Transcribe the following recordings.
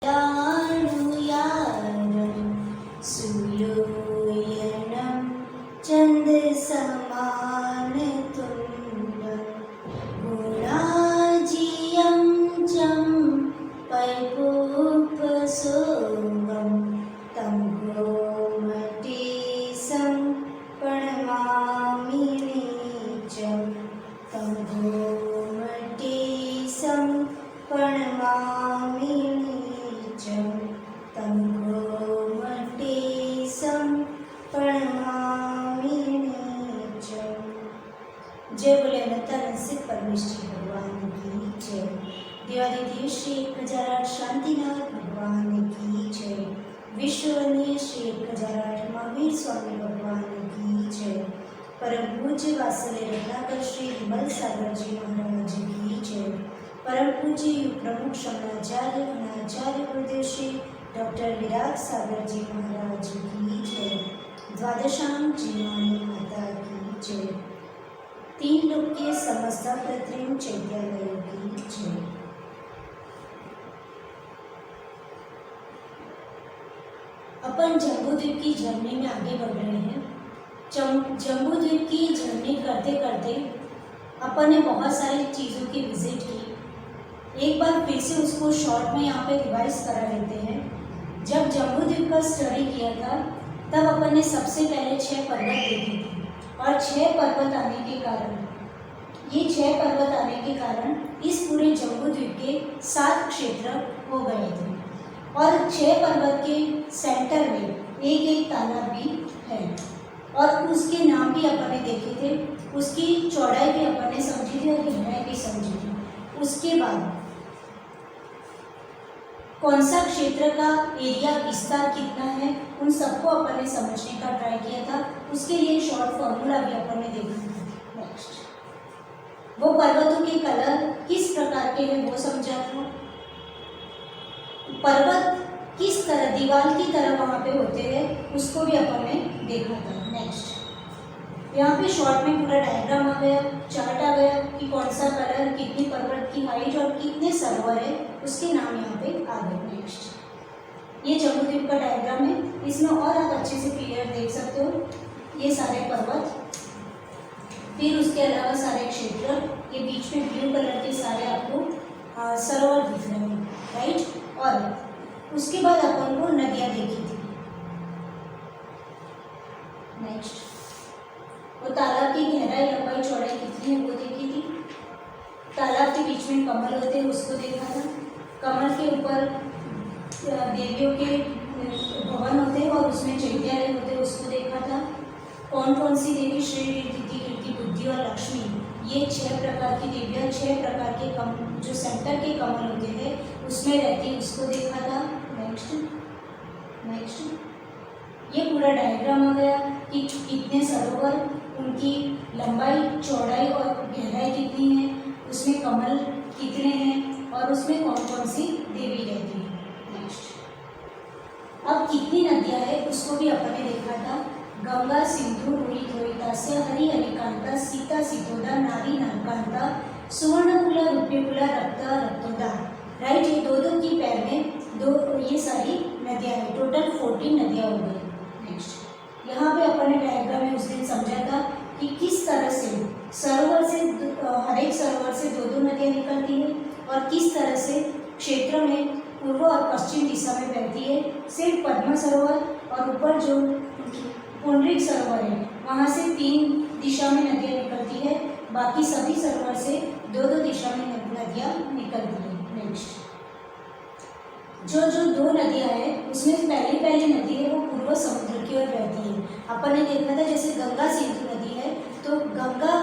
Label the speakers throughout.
Speaker 1: यानुयारं सुयोयनं चन्दसमानतुल्यं गुणाजियं चं पैपूपसोगं तं गोमटीसं प्रणमामि नीचं तं गोमटीसं प्रणमामि नीचं तं गोमटीसं प्रणमामि नीचं। जय बोले अनंता नसीब परमेश्वर भगवान की जय। देवादिदेव श्री 1008 शांतिनाथ भगवान की जय। विश्ववनीय श्री 1008 महावीर स्वामी भगवान की जय। परम पूज्य वात्सल्य रत्नाकर श्री विमल सागर जी महाराज की जय। परम पूज्य प्रमुख शमनाचार्य अनाचार्य गुरुदेव श्री डॉक्टर विराग सागर जी महाराज की जय। द्वादशांग जीवाणी माता की जय। तीन लोक के समस्त कृत्रिम चैत्यालय की जय। अपन जम्बूद्वीप की जर्नी में आगे बढ़ रहे हैं। जम्बूद्वीप की जर्नी करते करते अपन ने बहुत सारी चीज़ों की विजिट की। एक बार फिर से उसको शॉर्ट में यहाँ पे रिवाइज करा लेते हैं। जब जम्बूद्वीप का स्टडी किया था तब अपन ने सबसे पहले 6 पर्वत देखे थे और 6 पर्वत आने के कारण इस पूरे जम्बूद्वीप के 7 क्षेत्र हो गए थे और 6 पर्वत के सेंटर में एक एक तालाब भी है और उसके नाम भी अपन ने देखे थे। उसकी चौड़ाई भी अपन ने समझी थी और गहराई भी समझी थी। उसके बाद कौन सा क्षेत्र का एरिया विस्तार कितना है उन सबको अपन ने समझने का ट्राई किया था। उसके लिए शॉर्ट फॉर्मूला भी अपन ने देखा था। नेक्स्ट वो पर्वतों के कलर किस प्रकार के हैं वो समझा था। पर्वत किस तरह दीवार की तरह वहाँ पे होते हैं उसको भी अपन ने देखा था। नेक्स्ट यहाँ पे शॉर्ट में पूरा डायग्राम आ गया, चार्ट आ गया कि कौन सा कलर, कितनी पर्वत की हाइट और कितने सरोवर है उसके नाम यहाँ पे आ गए। नेक्स्ट ये जम्बूद्वीप का डायग्राम है, इसमें और आप अच्छे से क्लियर देख सकते हो। ये सारे पर्वत, फिर उसके अलावा सारे क्षेत्र, ये बीच में ब्लू कलर के सारे आपको सरोवर दिख रहे हैं, राइट। और उसके बाद अपन को नदियाँ देखी थी। नेक्स्ट वो तालाब की गहराई, लंबाई, चौड़ाई कितनी है वो देखी थी। तालाब के बीच में कमल होते हैं उसको देखा था। कमल के ऊपर देवियों के भवन होते हैं और उसमें चैत्यालय होते हैं उसको देखा था। कौन कौन सी देवी, श्री कीर्ति, बुद्धि और लक्ष्मी, ये 6 प्रकार की देवियाँ 6 प्रकार के जो सेंटर के कमल होते हैं उसमें रहती है उसको देखा था। नेक्स्ट ये पूरा डायग्राम आ गया कि कितने सरोवर, उनकी लंबाई, चौड़ाई और गहराई कितनी है, उसमें कमल कितने हैं और उसमें कौन कौन सी देवी रहती है। नेक्स्ट अब कितनी नदियाँ हैं उसको भी अपन ने देखा था। गंगा, सिंधु, रोहित, रोहितास्य, हरि, हरिकांता, सीता, सीतोदा, नारी, नागकांता, सुवर्णकुला, रूप्यकुला, रक्ता, रक्तोदा, राइट। ये दो की पैर में ये सारी नदियाँ हैं। टोटल 14 नदियाँ हो गई। नेक्स्ट यहाँ पे अपन ने डायग्राम में उस दिन समझा था कि किस तरह से सरोवर से हर एक सरोवर से 2 नदियाँ निकलती है और किस तरह से क्षेत्र में पूर्व और पश्चिम दिशा में बहती है। सिर्फ पद्मा सरोवर और ऊपर जो पुंडरीक सरोवर है वहाँ से 3 दिशा में नदियाँ निकलती है, बाकी सभी सरोवर से 2 दिशा में नदियाँ निकलती है। नेक्स्ट जो 2 नदियाँ हैं उसमें पहली नदी है वो पूर्व समुद्र की ओर बहती है। अपन ने देखा था जैसे गंगा सिंधु नदी है तो गंगा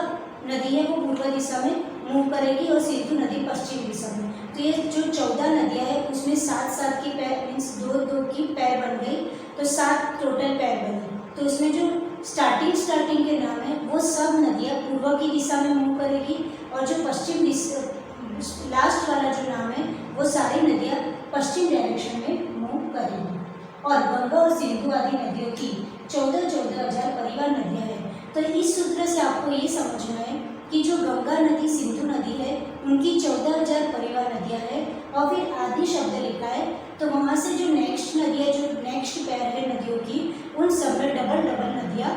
Speaker 1: नदी है वो पूर्व दिशा में मूव करेगी और सिंधु नदी पश्चिम दिशा में। तो ये जो 14 नदियाँ है उसमें 7 की पैर मीन्स 2 की पैर बन गई तो 7 टोटल पैर बनी। तो उसमें जो स्टार्टिंग के नाम है वो सब नदियाँ पूर्व की दिशा में मूव करेगी और जो पश्चिम दिशा लास्ट वाला जो नाम है वो सारी नदियाँ पश्चिम डायरेक्शन में मूव करेगी। और गंगा और सिंधु आदि नदियों की 14,000 परिवार नदियाँ हैं। तो इस सूत्र से आपको ये समझना है कि जो गंगा नदी सिंधु नदी है उनकी 14,000 परिवार नदियाँ हैं और फिर आदि शब्द लिखा है, तो वहाँ से जो नेक्स्ट नदी है, जो नेक्स्ट पैर है नदियों की, उन सब में डबल डबल नदियाँ,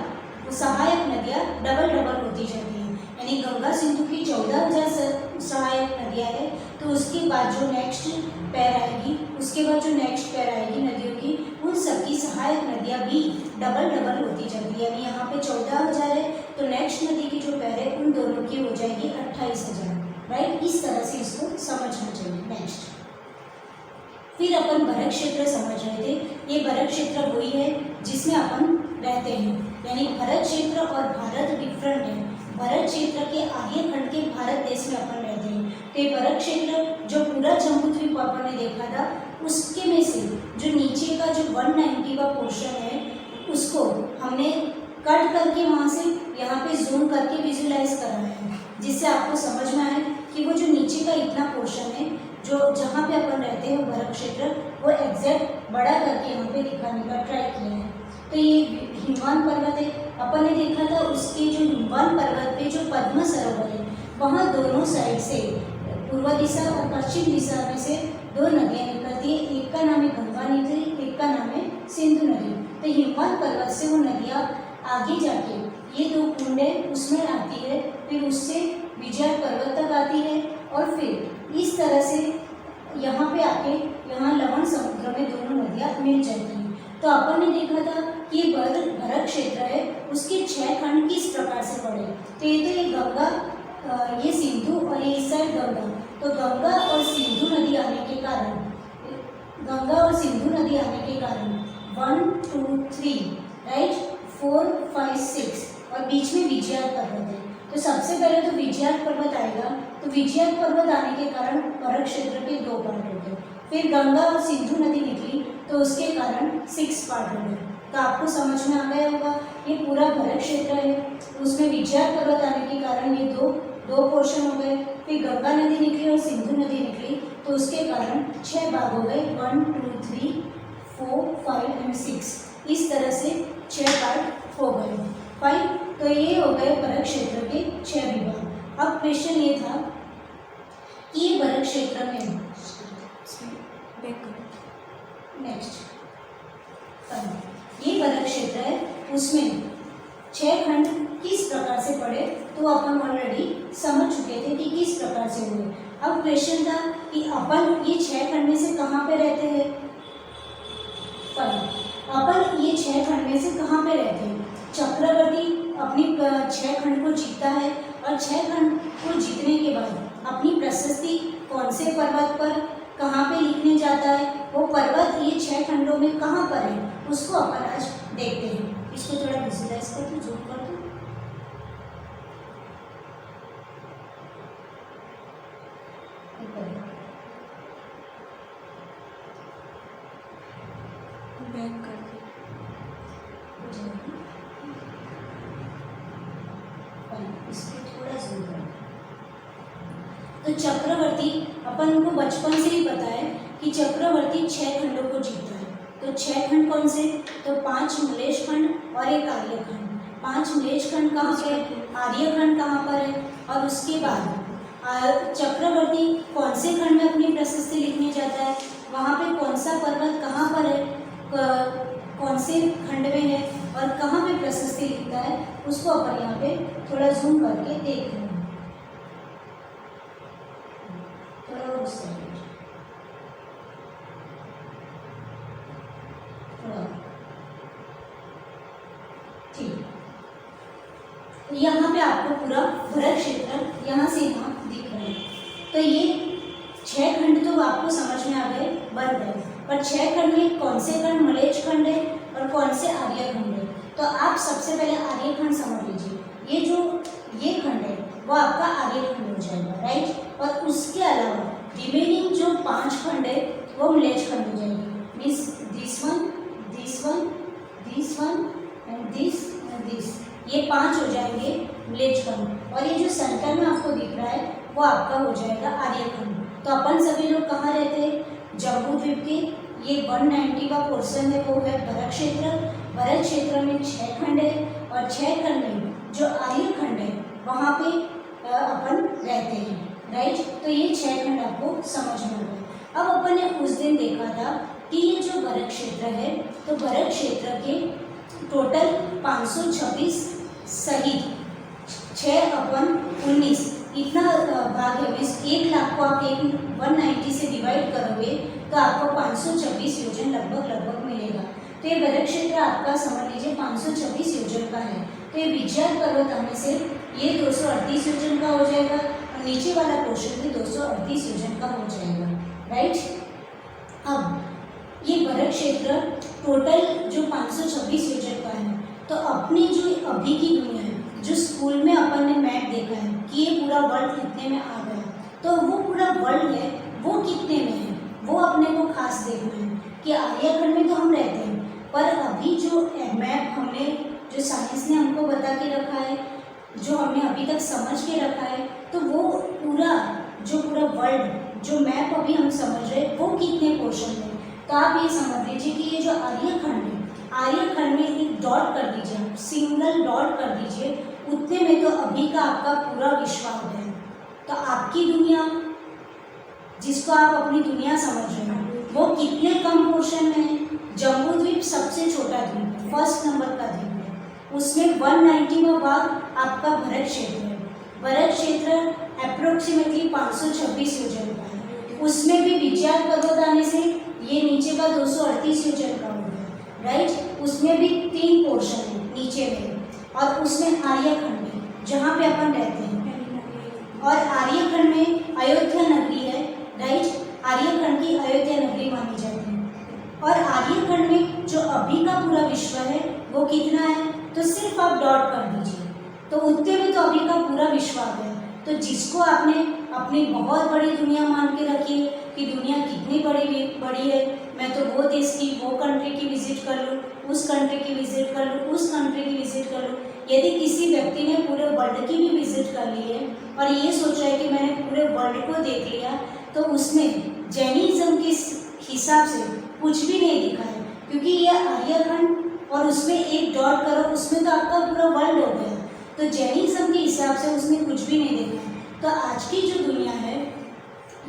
Speaker 1: सहायक नदियाँ डबल डबल होती जाती हैं। यानी गंगा सिंधु की 14,000 सहायक नदियाँ है, तो उसके बाद जो नेक्स्ट पैर आएगी, उसके बाद जो नेक्स्ट पैर आएगी नदियों की, उन सब की सहायक नदियाँ भी डबल डबल होती जाती है। यानी यहाँ पे 14,000 है, तो नेक्स्ट नदी की जो पैर है उन दोनों की हो जाएगी 28,000। राइट, इस तरह से इसको समझना चाहिए। नेक्स्ट फिर अपन भरत क्षेत्र समझ रहे थे। ये भरत क्षेत्र वही है जिसमें अपन रहते हैं, यानी भरत क्षेत्र और भारत डिफरेंट है। भरत क्षेत्र के आगे खंड के भारत देश में अपन रहते हैं, तो ये भरत क्षेत्र जो पूरा जम्बूद्वीप अपन ने देखा था, उसके में से जो नीचे का जो 190वां पोर्शन है उसको हमने कट करके वहाँ से यहाँ पे जूम करके विजुलाइज कराया है, जिससे आपको समझ में आए कि वो जो नीचे का इतना पोर्शन है जो जहाँ पे अपन रहते हैं भरत क्षेत्र, वो एग्जैक्ट बड़ा करके यहाँ पे दिखाने का ट्राई किया है। तो ये हिमवान पर्वत है, अपन ने देखा था उसके जो हिमवान पर्वत पे जो पद्म सरोवर है, वहाँ दोनों साइड से पूर्व दिशा और पश्चिम दिशा में से दो नदियाँ निकलती है, एक का नाम है गंगा नदी, एक का नाम है सिंधु नदी। तो हिमवान पर्वत से वो नदियाँ आगे जाके ये दो कुंड है उसमें आती है, फिर उससे विजय पर्वत तक आती है और फिर इस तरह से यहाँ पे आके यहाँ लवण समुद्र में दोनों नदियाँ मिल जाती हैं। तो अपन ने देखा था कि ये भरत क्षेत्र है, उसके 6 खंड किस प्रकार से पड़े। तो ये गंगा, ये सिंधु और ये इस साइड गंगा। तो गंगा और सिंधु नदी आने के कारण 1 2 3 राइट 4 5 6 और बीच में विजयात पर्वत है। तो सबसे पहले तो विजयात पर्वत आएगा, तो विजयात पर्वत आने के कारण भरत क्षेत्र के 2 पार्ट हो गए। फिर गंगा और सिंधु नदी निकली तो उसके कारण 6 पार्ट हो गए। तो आपको समझ में आ गया होगा ये पूरा भरत क्षेत्र है, उसमें विजयात पर्वत आने के कारण ये दो पोर्शन हो गए। फिर गंगा नदी निकली और सिंधु नदी निकली तो उसके कारण 6 भाग हो गए, 1 2 3 4 5 एंड 6। इस तरह से 6 पार्ट हो गए। फाइन, तो ये हो गए भरत क्षेत्र के 6 विभाग। अब क्वेश्चन ये था कि ये भरत क्षेत्र में नेक्स्ट ये भरत क्षेत्र है, उसमें 6 खंड किस प्रकार से पड़े, तो अपन ऑलरेडी समझ चुके थे कि किस प्रकार से हुए। अब क्वेश्चन था कि अपन ये 6 खंड में से कहाँ पे रहते हैं। अपन ये 6 खंड में से कहाँ पे रहते हैं। चक्रवर्ती अपनी 6 खंड को जीतता है और 6 खंड को जीतने के बाद अपनी प्रशस्ति कौन से पर्वत पर कहाँ पे लिखने जाता है, वो पर्वत ये 6 खंडों में कहाँ पर है, उसको अपन आज देखते हैं। इसको थोड़ा विजुलाइज कर दो, जूम कर दो।
Speaker 2: बैक कर दो।
Speaker 1: इसको थोड़ा जूम कर दो। तो चक्रवर्ती अपन को बचपन से ही पता है कि चक्रवर्ती 6 खंडों को जीतता है। तो 6 खंड कौन से, तो 5 मलेश खंड और 1 आर्यखंड। 5 मलेश खंड कहाँ पे है, आर्यखंड कहाँ पर है, और उसके बाद चक्रवर्ती कौन से खंड में अपनी प्रशस्ति लिखने जाता है, वहाँ पे कौन सा पर्वत कहाँ पर है, कौन से खंड में है और कहाँ पे प्रशस्ति लिखता है, उसको अपन यहाँ पे थोड़ा जूम करके देख लें। थोड़ा उस ठीक, यहाँ पे आपको पूरा भरत क्षेत्र यहाँ से यहाँ दिख रहा है। तो ये 6 खंड तो आपको समझ में आ गए, बन गए, पर 6 खंड में कौन से खंड मलेच खंड है और कौन से आर्यखंड है। तो आप सबसे पहले आर्यखंड समझ लीजिए, ये खंड है वो आपका आर्यखंड हो जाएगा, राइट। और उसके अलावा रिमेनिंग जो 5 खंड है वो मलेच खंड हो जाएगी। Means this one and this, ये 5 हो जाएंगे मलेच खंड। और ये जो सेंटर में आपको दिख रहा है वो आपका हो जाएगा आर्यखंड। तो अपन सभी लोग कहाँ रहते हैं, जम्बूद्वीप के ये 190वां पोर्शन है वो है भरत क्षेत्र। भरत क्षेत्र में 6 खंड है और 6 खंड में जो आर्यखंड है वहाँ पे अपन रहते हैं, राइट। तो ये 6 खंड आपको समझ में आ गए। अब अपन ने उस दिन देखा था कि ये जो भरत क्षेत्र है, तो भरत क्षेत्र के टोटल 526 सहित 6/19 इतना भाग है। 1,00,000 को आप 190 से डिवाइड करोगे तो आपको 526 योजन लगभग मिलेगा। तो ये भरत क्षेत्र आपका समझ लीजिए 526 योजन का है। तो ये विजय पर्वत आने से ये 238 योजन का हो जाएगा और नीचे वाला पोर्शन भी 238 योजन का हो जाएगा, राइट। अब ये भरत क्षेत्र टोटल जो 526 योजन का है, तो अपनी जो अभी की दुनिया है, जो स्कूल में अपन ने मैप देखा है कि ये पूरा वर्ल्ड कितने में आ गया, तो वो पूरा वर्ल्ड है वो कितने में है, वो अपने को खास देखना है कि आर्यखंड में तो हम रहते हैं, पर अभी जो मैप हमने जो साइंस ने हमको बता के रखा है, जो हमने अभी तक समझ के रखा है, तो वो पूरा वर्ल्ड जो मैप अभी हम समझ रहे हैं वो कितने पोर्शन में। तो आप ये समझ लीजिए कि ये जो आर्यखंड है, आर्यखंड में एक डॉट कर दीजिए, सिंगल डॉट कर दीजिए, उतने में तो अभी का आपका पूरा विश्व हो गया। तो आपकी दुनिया जिसको आप अपनी दुनिया समझ रहे हो वो कितने कम पोर्शन में है। जम्बू द्वीप सबसे छोटा द्वीप है, फर्स्ट नंबर का द्वीप है, उसमें 190वां भाग आपका भरत क्षेत्र है। भरत क्षेत्र अप्रोक्सीमेटली 526 योजन का है। उसमें भी विजय पर्वत आने से ये नीचे का 238 योजन का हो गया, राइट। उसमें भी 3 पोर्शन है नीचे में, और उसमें आर्यखंड में जहाँ पे अपन रहते हैं, और आर्यखंड में अयोध्या नगरी है, राइट। आर्यखंड की अयोध्या नगरी मानी जाती है। और आर्यखंड में जो अभी का पूरा विश्व है वो कितना है, तो सिर्फ आप डॉट कर दीजिए तो उतने में तो अभी का पूरा विश्व आ गया। तो जिसको आपने अपनी बहुत बड़ी दुनिया मान के रखी है कि दुनिया कितनी बड़ी है, मैं तो वो देश की वो कंट्री की विजिट कर लूँ, उस कंट्री की विजिट कर लूँ, उस कंट्री की विजिट कर लूँ। यदि किसी व्यक्ति ने पूरे वर्ल्ड की भी विजिट कर ली है और ये सोच रहा है कि मैंने पूरे वर्ल्ड को देख लिया, तो उसने जैनिज्म के हिसाब से कुछ भी नहीं दिखा है, क्योंकि ये आर्यखंड और उसमें एक डॉट करो, उसमें तो आपका पूरा वर्ल्ड हो गया। तो जैनिज्म के हिसाब से उसने कुछ भी नहीं देखा है। तो आज की जो दुनिया है,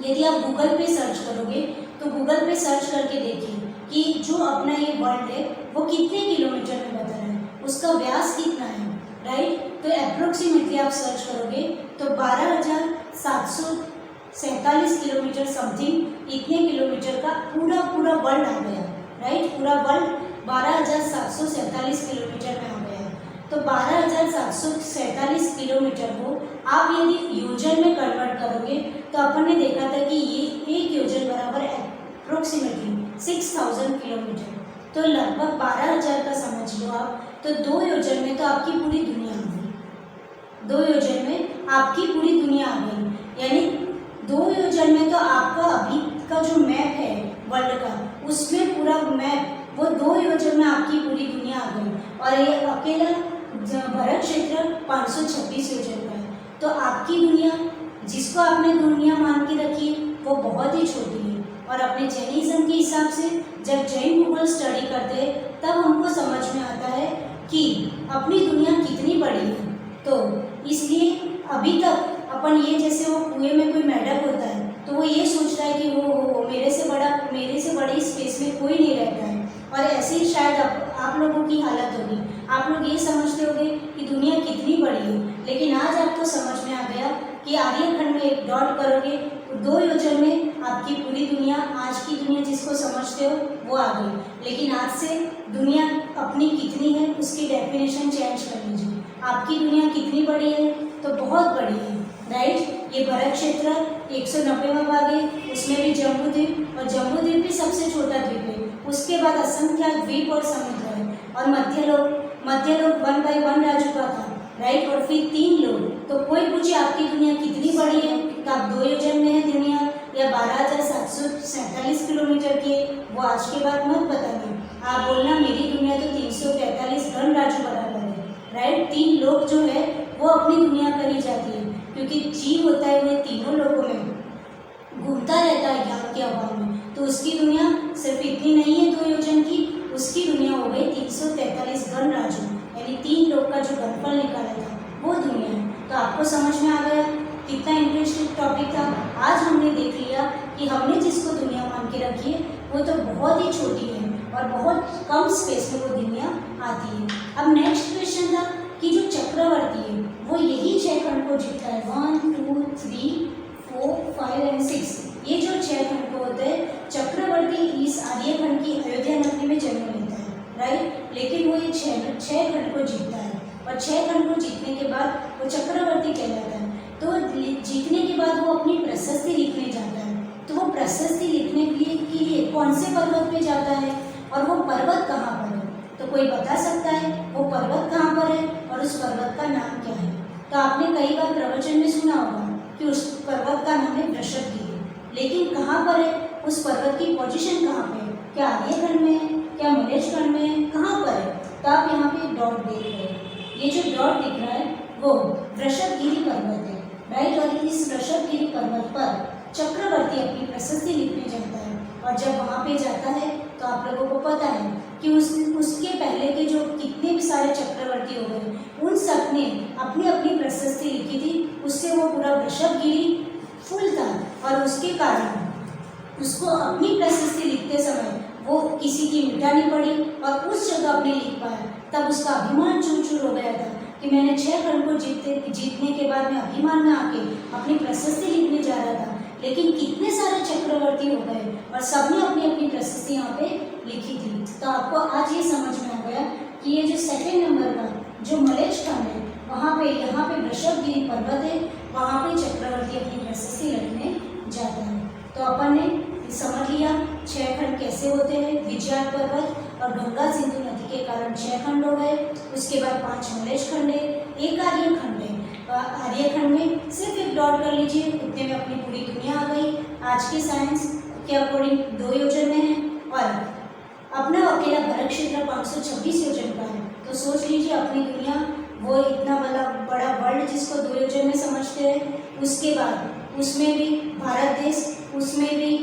Speaker 1: यदि आप गूगल पे सर्च करोगे तो गूगल पे सर्च करके देखिए कि जो अपना ये वर्ल्ड है वो कितने किलोमीटर में बता रहा है, उसका व्यास कितना है, राइट। तो अप्रोक्सीमेटली आप सर्च करोगे तो 12,747 किलोमीटर समथिंग इतने किलोमीटर का पूरा वर्ल्ड आ गया, राइट। पूरा वर्ल्ड 12,747 किलोमीटर में आ गया। तो 12,747 किलोमीटर को आप यदि योजन में कन्वर्ट करोगे तो अपन ने देखा था कि ये एक योजन बराबर अप्रोक्सीमेटली 6,000 किलोमीटर। तो लगभग 12,000 का समझ लो आप। तो 2 योजन में तो आपकी पूरी दुनिया आ गई, 2 योजन में आपकी पूरी दुनिया आ गई। यानी 2 योजन में तो आपका अभी का जो मैप है वर्ल्ड का, उसमें पूरा मैप वो 2 योजन में आपकी पूरी दुनिया आ गई। और ये अकेला भरत क्षेत्र 526 योजन का है। तो आपकी दुनिया जिसको आपने दुनिया मान के रखी है वो बहुत ही छोटी है। और अपने जैनिज्म के हिसाब से जब जैन भूगोल स्टडी करते हैं तब हमको समझ में आता है कि अपनी दुनिया कितनी बड़ी है। तो इसलिए अभी तक अपन ये जैसे वो कुएं में कोई मेंढक होता है तो वो ये सोच रहा है कि वो मेरे से बड़े स्पेस में कोई नहीं रहता है। और ऐसे ही शायद आप लोगों की हालत होगी, आप लोग ये समझते होंगे कि दुनिया कितनी बड़ी है, लेकिन आज आपको समझ में आ गया कि आर्यखंड में एक डॉट करोगे तो 2 योजन में आपकी पूरी दुनिया, आज की दुनिया जिसको समझते हो वो आ गई। लेकिन आज से दुनिया अपनी कितनी है उसकी डेफिनेशन चेंज कर लीजिए। आपकी दुनिया कितनी बड़ी है, तो बहुत बड़ी है, राइट। ये भरत क्षेत्र 190वां भाग है, उसमें भी जम्बू द्वीप, और जम्बू द्वीप भी सबसे छोटा द्वीप है। उसके बाद असंख्य द्वीप और समुद्र है, और मध्य लोक 1/1 राज्य का था, राइट। और फिर 3 लोग। तो कोई पूछे आपकी दुनिया कितनी बड़ी है तो आप 2 योजन में है दुनिया या 12,747 किलोमीटर की है, वो आज के बाद मत बताना। आप बोलना मेरी दुनिया तो 343 घन राज्य बराबर है, राइट। 3 लोग जो है वो अपनी दुनिया करी जाती है, क्योंकि जीव होता है वो तीनों लोगों में घूमता रहता है ज्ञान के अभाव में। तो उसकी दुनिया सिर्फ इतनी नहीं है 2 योजन की, उसकी दुनिया हो गई 343 घन राज्य, यानी 3 लोग का जो घनफल निकाला था आपको समझ में आ गया कितना इंटरेस्टिंग टॉपिक था। आज हमने देख लिया कि हमने जिसको दुनिया मान के रखी है वो तो बहुत ही छोटी है और बहुत कम स्पेस में वो दुनिया आती है। अब नेक्स्ट क्वेश्चन था कि जो चक्रवर्ती है वो यही 6 खंड को जीतता है, 1 2 3 4 5 एंड 6। ये जो 6 खंड को होते हैं, चक्रवर्ती इस आर्यखंड की अयोध्या नगरी में जन्म लेता है, राइट। लेकिन वो ये 6 खंड को जीतता है और 6 खंड को जीतने के बाद वो चक्रवर्ती कहलाता है। तो जीतने के बाद वो अपनी प्रशस्ति लिखने जाता है। तो वो प्रशस्ति लिखने के लिए कौन से पर्वत पे जाता है और वो पर्वत कहाँ पर है? तो कोई बता सकता है वो पर्वत कहाँ पर है और उस पर्वत का नाम क्या है? तो आपने कई बार प्रवचन में सुना होगा कि उस पर्वत का नाम है वृषभगिरी, लेकिन कहाँ पर है? उस पर्वत की पोजीशन कहाँ पे है? क्या आर्यखंड में है, क्या मलेच्छ में है, कहाँ पर है? तो आप यहाँ पे डॉट देख रहे हैं, ये जो डॉट दिख रहा है वो वृषभगिरी पर्वत है, राइट। और इस वृषभगिरी पर्वत पर चक्रवर्ती अपनी प्रशस्ति लिखने जाता है और जब वहाँ पे जाता है तो आप लोगों को पता है कि उसके पहले के जो कितने भी सारे चक्रवर्ती हो गए, उन सब ने अपनी अपनी प्रशस्ति लिखी थी। उससे वो पूरा वृषभगिरी फुल था और उसके कारण उसको अपनी प्रशस्ति लिखते समय वो किसी की मिटानी पड़ी और उस जगह अपने लिख पाया। तब उसका अभिमान चूर चूर हो गया था कि मैंने 6 खंड को जीतने के बाद मैं अभिमान में आके अपनी प्रशस्ति लिखने जा रहा था, लेकिन कितने सारे चक्रवर्ती हो गए और सबने अपनी अपनी प्रशस्ति यहाँ पे लिखी थी। तो आपको आज ये समझ में आ गया कि ये जो 2nd नंबर का जो मलेच्छ खंड है वहाँ पे यहाँ पे वृषभगिरी पर्वत है, वहाँ पे चक्रवर्ती अपनी प्रशस्ति लिखने जाता है। तो अपन ने समझ लिया 6 खंड कैसे होते हैं, विजयात पर्वत और गंगा सिंधु नदी के कारण 6 खंड हो गए। उसके बाद 5 मलेच्छ खंड है, 1 आर्यखंड है। आर्यखंड में सिर्फ एक डॉट कर लीजिए, उतने में अपनी पूरी दुनिया आ गई। आज के साइंस के अकॉर्डिंग 2 योजन में है और अपना अकेला भरत क्षेत्र 526 योजन का है। तो सोच लीजिए अपनी दुनिया वो इतना बड़ा वर्ल्ड जिसको 2 योजन में समझते हैं। उसके बाद उसमें भी भारत देश, उसमें भी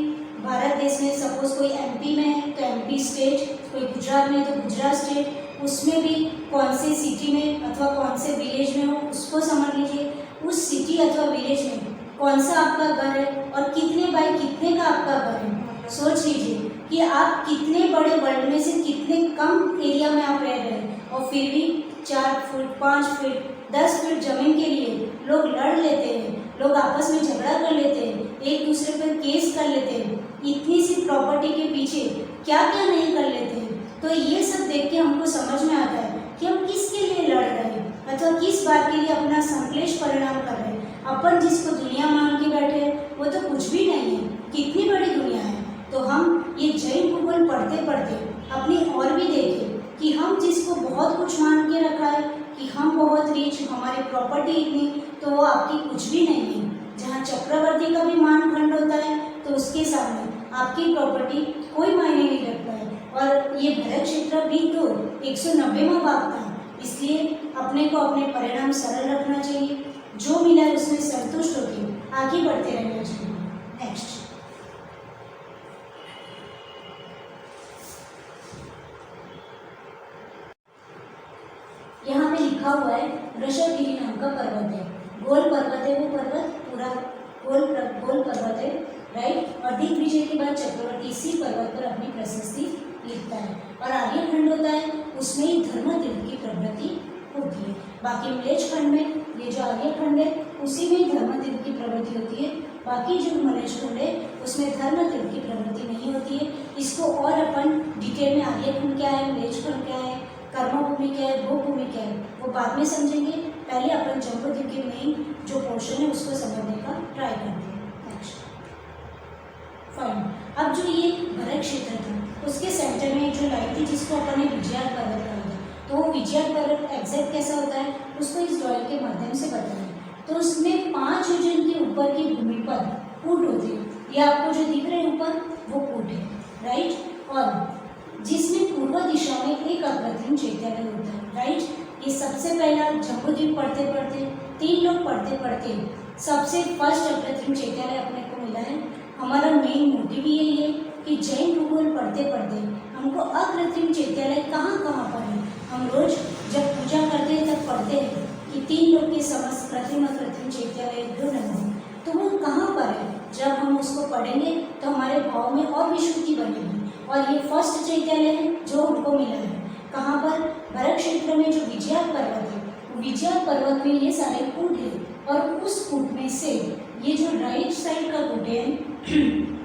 Speaker 1: भारत देश में सपोज कोई एमपी में है तो एमपी स्टेट, कोई गुजरात में तो गुजरात स्टेट, उसमें भी कौन से सिटी में अथवा कौन से विलेज में हो उसको समझ लीजिए। उस सिटी अथवा विलेज में कौन सा आपका घर है और कितने बाई कितने का आपका घर है। सोच लीजिए कि आप कितने बड़े वर्ल्ड में से कितने कम एरिया में आप रह रहे हैं और फिर भी 4 फुट 5 फुट 10 फुट जमीन के लिए लोग लड़ लेते हैं, लोग आपस में झगड़ा कर लेते हैं, एक दूसरे पर केस कर लेते हैं। इतनी सी प्रॉपर्टी के पीछे क्या क्या नहीं कर लेते हैं। तो ये सब देख के हमको समझ में आता है कि हम किसके लिए लड़ रहे हैं अथवा किस बात के लिए अपना संश्लेष परिणाम कर रहे हैं। अपन जिसको दुनिया मान के बैठे हैं वो तो कुछ भी नहीं है, कितनी बड़ी दुनिया है। तो हम ये जैन भूगोल पढ़ते पढ़ते अपनी और भी देखें कि हम जिसको बहुत कुछ मान के रखा है कि हम बहुत रिच, हमारी प्रॉपर्टी इतनी, तो वो आपकी कुछ भी नहीं है। जहाँ चक्रवर्ती का भी मान खंड होता है तो उसके सामने आपकी प्रॉपर्टी कोई मायने नहीं रखता है। और ये भरत क्षेत्र भी तो 190वां भाग था, इसलिए अपने को अपने परिणाम सरल रखना चाहिए, जो मिला है उसमें संतुष्ट होकर आगे बढ़ते रहना चाहिए। नेक्स्ट यहाँ पे लिखा हुआ है वृषभगिरी नाम का पर्वत है, गोल पर्वत है, वो पर्वत पूरा गोल पर्वत है, राइट। और दिग्विजय के बाद चक्रवर्ती इसी पर्वत पर अपनी प्रशस्ति लिखता है। और आर्यखंड होता है उसमें ही धर्मतीर्थ की प्रवृत्ति होती है। बाकी मलेच्छ खंड में ये जो आर्यखंड है उसी में ही धर्मतीर्थ की प्रवृत्ति होती है। बाकी जो मलेच्छ खंड है उसमें धर्मतीर्थ की प्रवृत्ति नहीं होती है। इसको और अपन डिटेल में आर्यखंड क्या है, मलेच्छ खंड क्या है, कर्मभूमि क्या है, भोगभूमि क्या है, वो बाद में समझेंगे। पहले अपन जम्बूद्वीप के मेन जो पोर्शन है उसको समझने का ट्राई करते हैं। Next fine. अब जो ये भरत क्षेत्र था उसके सेंटर में जो लाइन थी जिसको अपन ने विजयात पर्वत कहा था, तो वो विजयात पर्वत एग्जैक्ट कैसा होता है उसको इस ड्राइंग के माध्यम से बताएं। तो उसमें 5 योजन के ऊपर की भूमि पर कूट होते हैं। ये आपको जो दिख रहे हैं ऊपर वो कूट है, राइट। और जिसमें पूर्व दिशा में एक अप्रतिम चैत्यालय होता है, राइट। ये सबसे पहला जम्बूद्वीप पढ़ते पढ़ते 3 लोग पढ़ते पढ़ते सबसे फर्स्ट अप्रतिम चैत्यालय अपने को मिला है। हमारा मेन मोटिव यही है कि जैन भूगोल पढ़ते पढ़ते हमको अकृत्रिम चैत्यालय कहाँ कहाँ पर है। हम रोज जब पूजा करते हैं तब पढ़ते हैं कि 3 लोग के समस्त कृत्रिम अकृत्रिम चैत्यालय गृहनंदी, तो वो कहाँ पर है? जब हम उसको पढ़ेंगे तो हमारे भाव में और विश्रुति बनेगी। और ये फर्स्ट चैत्यालय है जो हमको मिला है। कहाँ पर? भरत क्षेत्र में जो विजया पर्वत है, विजया पर्वत में ये सारे कूट है, और उस कूट में से ये जो राइट साइड का कूट है,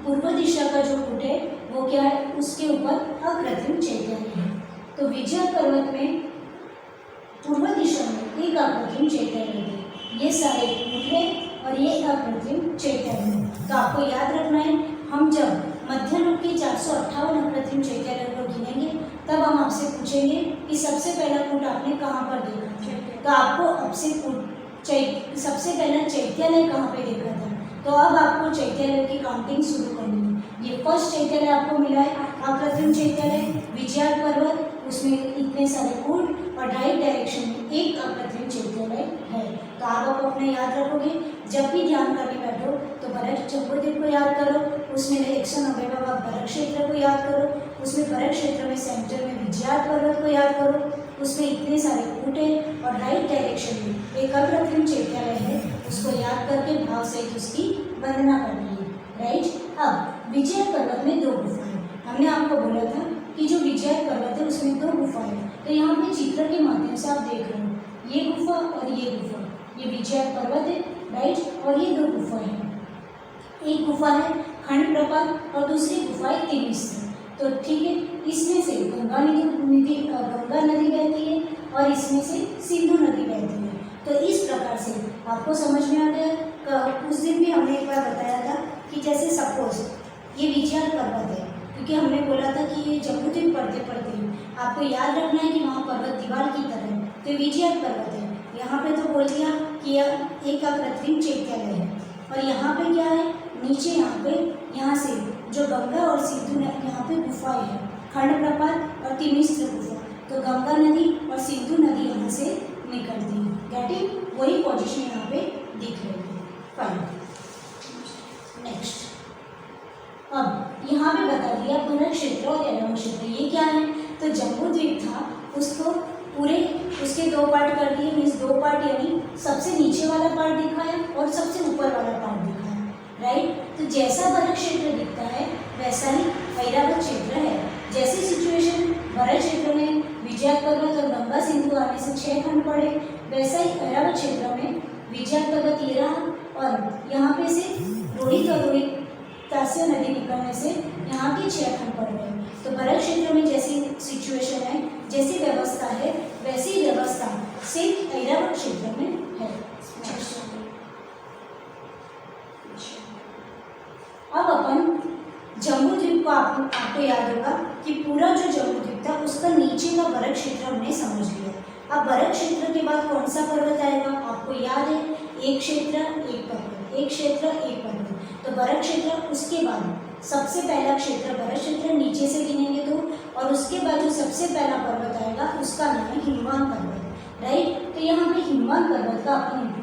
Speaker 1: पूर्व दिशा का जो कूट है, वो क्या है? उसके ऊपर अकृत्रिम चैत्यालय है। तो विजया पर्वत में पूर्व दिशा में एक अकृत्रिम चैत्यालय है। ये सारे कूट है और ये अकृत्रिम चैत्यालय है। तो आपको याद रखना है, हम जब मध्यलोक के 458 अकृत्रिम चैत्यालय को गिनेंगे तब हम आपसे पूछेंगे कि सबसे पहला कूट आपने कहाँ पर देखा? तो आपको आपसे सबसे पहला चैत्यालय कहाँ पे देखा था? तो अब आपको चैत्यालय की काउंटिंग शुरू करनी है। ये फर्स्ट चैत्यालय आपको मिला है अकृत्रिम चैत्यालय विजया पर्वत, उसमें इतने सारे कूट और राइट डायरेक्शन में एक अकृत्रिम चैत्यालय है। तो आप अपने याद रखोगे, जब भी ध्यान करने बैठो तो भरत जम्बूद्वीप को याद करो, उसमें 190 भाग भरत क्षेत्र को याद करो, उसमें भरत क्षेत्र में सेंटर में विजया पर्वत को याद करो, उसमें इतने सारे कूट हैं और राइट डायरेक्शन में एक अकृत्रिम चैत्यालय है, उसको याद करके भाव सहित उसकी वंदना करनी है। राइट। अब विजय पर्वत में 2 गुफाएं, हमने आपको बोला था कि जो विजय पर्वत है उसमें 2 गुफाएं हैं। तो यहाँ पे चित्र के माध्यम से आप देख रहे हो, ये गुफा और ये गुफा, ये विजय पर्वत है। राइट। और ये 2 गुफाएं हैं, एक गुफा है खंड प्रपात और दूसरी गुफा है तिमिस्र। तो ठीक है, इसमें से गंगा नदी बहती है और इसमें से सिंधु नदी बहती है। तो इस प्रकार से आपको समझ में आ गया। उस दिन भी हमने एक बार बताया था कि जैसे सपोज ये विजय पर्वत है, क्योंकि हमने बोला था कि ये जम्बूद्वीप पढ़ते पढ़ते आपको याद रखना है कि वहाँ पर्वत दीवार की तरह है, तो विजय पर्वत है। यहाँ पे तो बोल दिया कि यह एक अकृत्रिम चैत्यालय है, और यहाँ पे क्या है? नीचे यहाँ से जो गंगा और सिंधु यहाँ पे गुफाएं है, खंड प्रपात और तिमिस्र गुफा। तो गंगा नदी और सिंधु नदी यहाँ से निकलती है। गेटिंग? वही पोजीशन यहाँ पे दिख रही है। फाइन। नेक्स्ट, अब यहाँ पे बता दिया भरत क्षेत्र और यलम क्षेत्र ये क्या है। तो जम्बूद्वीप था, उसको पूरे उसके 2 पार्ट कर दिए, मीन्स 2 पार्ट, यानी सबसे नीचे वाला पार्ट दिखाया और सबसे ऊपर वाला पार्ट दिखाया। राइट। तो जैसा भरत क्षेत्र दिखता है वैसा ही ऐरावत क्षेत्र है। जैसी सिचुएशन भरत क्षेत्र में विजय पर्वत और गंगा सिंधु आने से 6 खंड पड़े, वैसा ही ऐरावत क्षेत्र में विजय पर्वत ये रहा और यहाँ पे से रोहित और तास्य नदी निकलने से यहाँ के 6 खंड पड़ गए। तो भरत क्षेत्र में जैसी सिचुएशन है, जैसी व्यवस्था है, वैसी व्यवस्था सिर्फ ऐरावत क्षेत्र में है। अब अपन जम्बूद्वीप को आपको याद होगा कि पूरा जो जम्बूद्वीप था उसका नीचे का भरत क्षेत्र हमने समझ लिया। अब भरत क्षेत्र के बाद कौन सा पर्वत आएगा? आपको याद है, एक क्षेत्र एक पर्वत, एक क्षेत्र एक पर्वत। तो भरत क्षेत्र, उसके बाद सबसे पहला क्षेत्र भरत क्षेत्र, नीचे से गिनेंगे तो, और उसके बाद जो सबसे पहला पर्वत आएगा उसका नाम है हिमवान पर्वत। राइट। तो यहाँ पे हिमवान पर्वत का अपन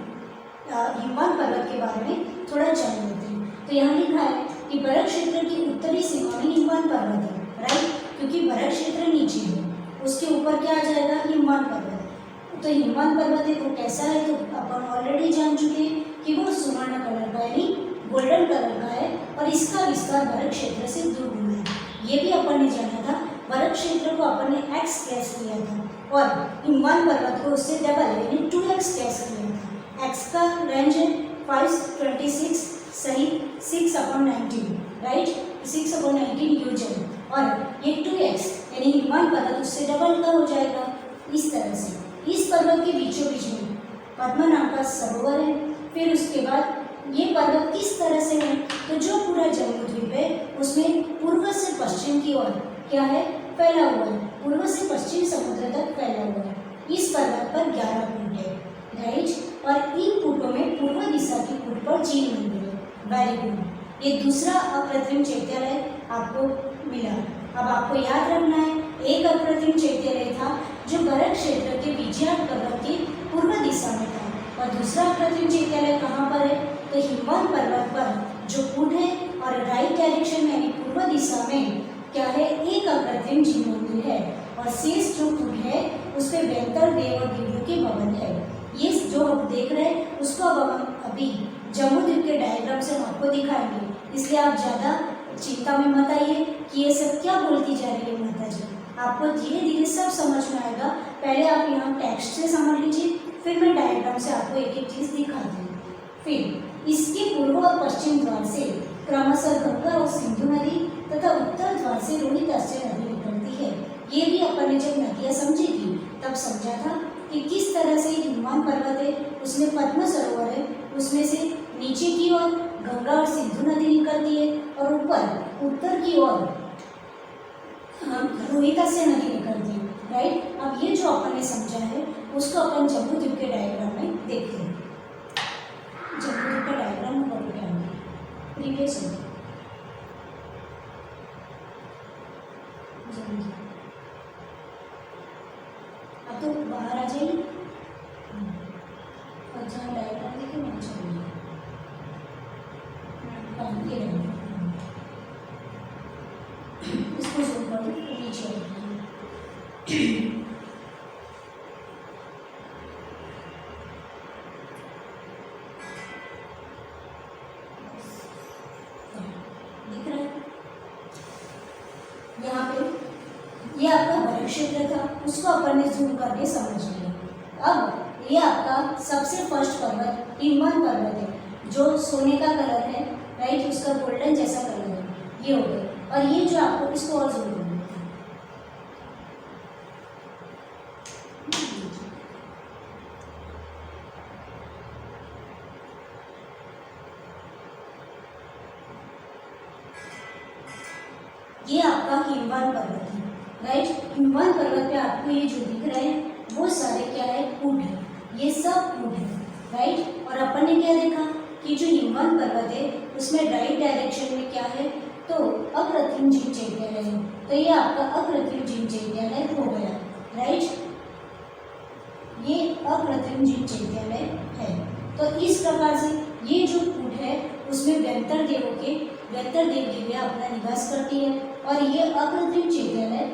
Speaker 1: हिमवान पर्वत के बारे में थोड़ा जान लेते हैं। तो यहाँ लिखा है कि भरत क्षेत्र की उत्तरी सीमा में हिमवान पर्वत है। राइट। क्योंकि भरत क्षेत्र नीचे है, उसके ऊपर क्या आ जाएगा? हिमवान पर्वत। तो हिमवान पर्वत है वो कैसा है? तो अपन ऑलरेडी जान चुके हैं कि वो सुवर्ण कलर का यानी गोल्डन कलर का है, और इसका विस्तार भरत क्षेत्र से 2 गुना है। ये भी अपन ने जाना था। भरत क्षेत्र को अपन ने x कैस किया था और हिमवान पर्वत को उससे डबल यानी 2x कैस किया था। x का रेंज है 526 सही 6/19। राइट। 6/19 यूजन, और ये 2x यानी हिमवान पर्वत उससे डबल का हो जाएगा। इस तरह से इस पर्वत के बीचों बीच में पद्मा नाम का सरोवर है। फिर उसके बाद ये पर्वत किस तरह से है? तो जो पूरा जम्बूद्वीप है उसमें पूर्व से पश्चिम की ओर क्या है? फैला हुआ है। पूर्व से पश्चिम समुद्र तक फैला हुआ है। इस पर्वत पर 11 कूट है। राइट। और इन कूटों में पूर्व दिशा की कूट पर झील मंदिर है। Very good. ये दूसरा अकृत्रिम चैत्यालय आपको मिला। अब आपको याद रखना है, एक अकृत्रिम चैत्यालय था जो भरत क्षेत्र के विजय पर्वत की पूर्व दिशा में था, और दूसरा अकृत्रिम चैत्यालय कहाँ पर है? तो हिमवान पर्वत पर जो कूट है और राइट डायरेक्शन में यानी पूर्व दिशा में क्या है? एक अकृत्रिम झील मंदिर है, और शेष जो कूट है उस पर 72 देव और देवियों के भवन है। ये जो हम देख रहे हैं उसको अब अभी जम्बूद्वीप के डायग्राम से हम आपको दिखाएंगे, इसलिए आप ज़्यादा चिंता में मत आइए कि ये सब क्या बोलती जा रही है माता जी। आपको धीरे धीरे सब समझ में आएगा। पहले आप यहाँ टेक्स्ट से समझ लीजिए, फिर मैं डायग्राम से आपको एक एक चीज़ दिखाती हूँ। फिर इसके पूर्व और पश्चिम द्वार से क्रमशः गंगा और सिंधु नदी तथा उत्तर द्वार से रोहिताश्य नदी निकलती है। ये भी अपन ने जब नदियाँ समझी थी तब समझा था कि किस तरह से हिमवान पर्वत है, उसमें पद्म सरोवर है, उसमें से नीचे की ओर गंगा और सिंधु नदी निकलती है और ऊपर उत्तर की ओर रोहिताश्य नदी निकलती है। राइट, अब ये जो अपन ने समझा है उसको अपन जम्बूद्वीप के डायग्राम में देखते हैं। जम्बूद्वीप का डायग्राम को क्या है, प्रीवियस है। अब तो बाहर आ जाइए और जहाँ डायग्राम देखे वहाँ चलिए। इसको जूम करो नीचे दिख रहा है। यहाँ पे ये आपका बड़ा क्षेत्र था, उसको अपन ने जूम करके समझ लिया। अब ये आपका सबसे फर्स्ट पर्वत हिमवान पर्वत है, जो सोने का कलर है। राइट, उसका गोल्डन जैसा कलर है, ये हो गया। और ये जो आपको इसको और जूम करना है, ये आपका हिमवान पर्वत है। राइट, हिमवान पर्वत पे आपको ये जो दिख रहे हैं वो सारे क्या है, ऊँट है, ये सब ऊँट है। राइट, और अपन ने क्या देखा कि जो हिमवान पर्वत है उसमें राइट डायरेक्शन में क्या है, तो अकृत्रिम जीव चैत्यालय है। तो ये आपका अकृत्रिम जीव चैत्यालय हो गया। राइट, ये अकृत्रिम जीव चैत्यालय है। तो इस प्रकार से ये जो ऊँट है उसमें व्यंतर देव देवियाँ अपना निवास करती है। और ये अकृत्रिम चैत्यालय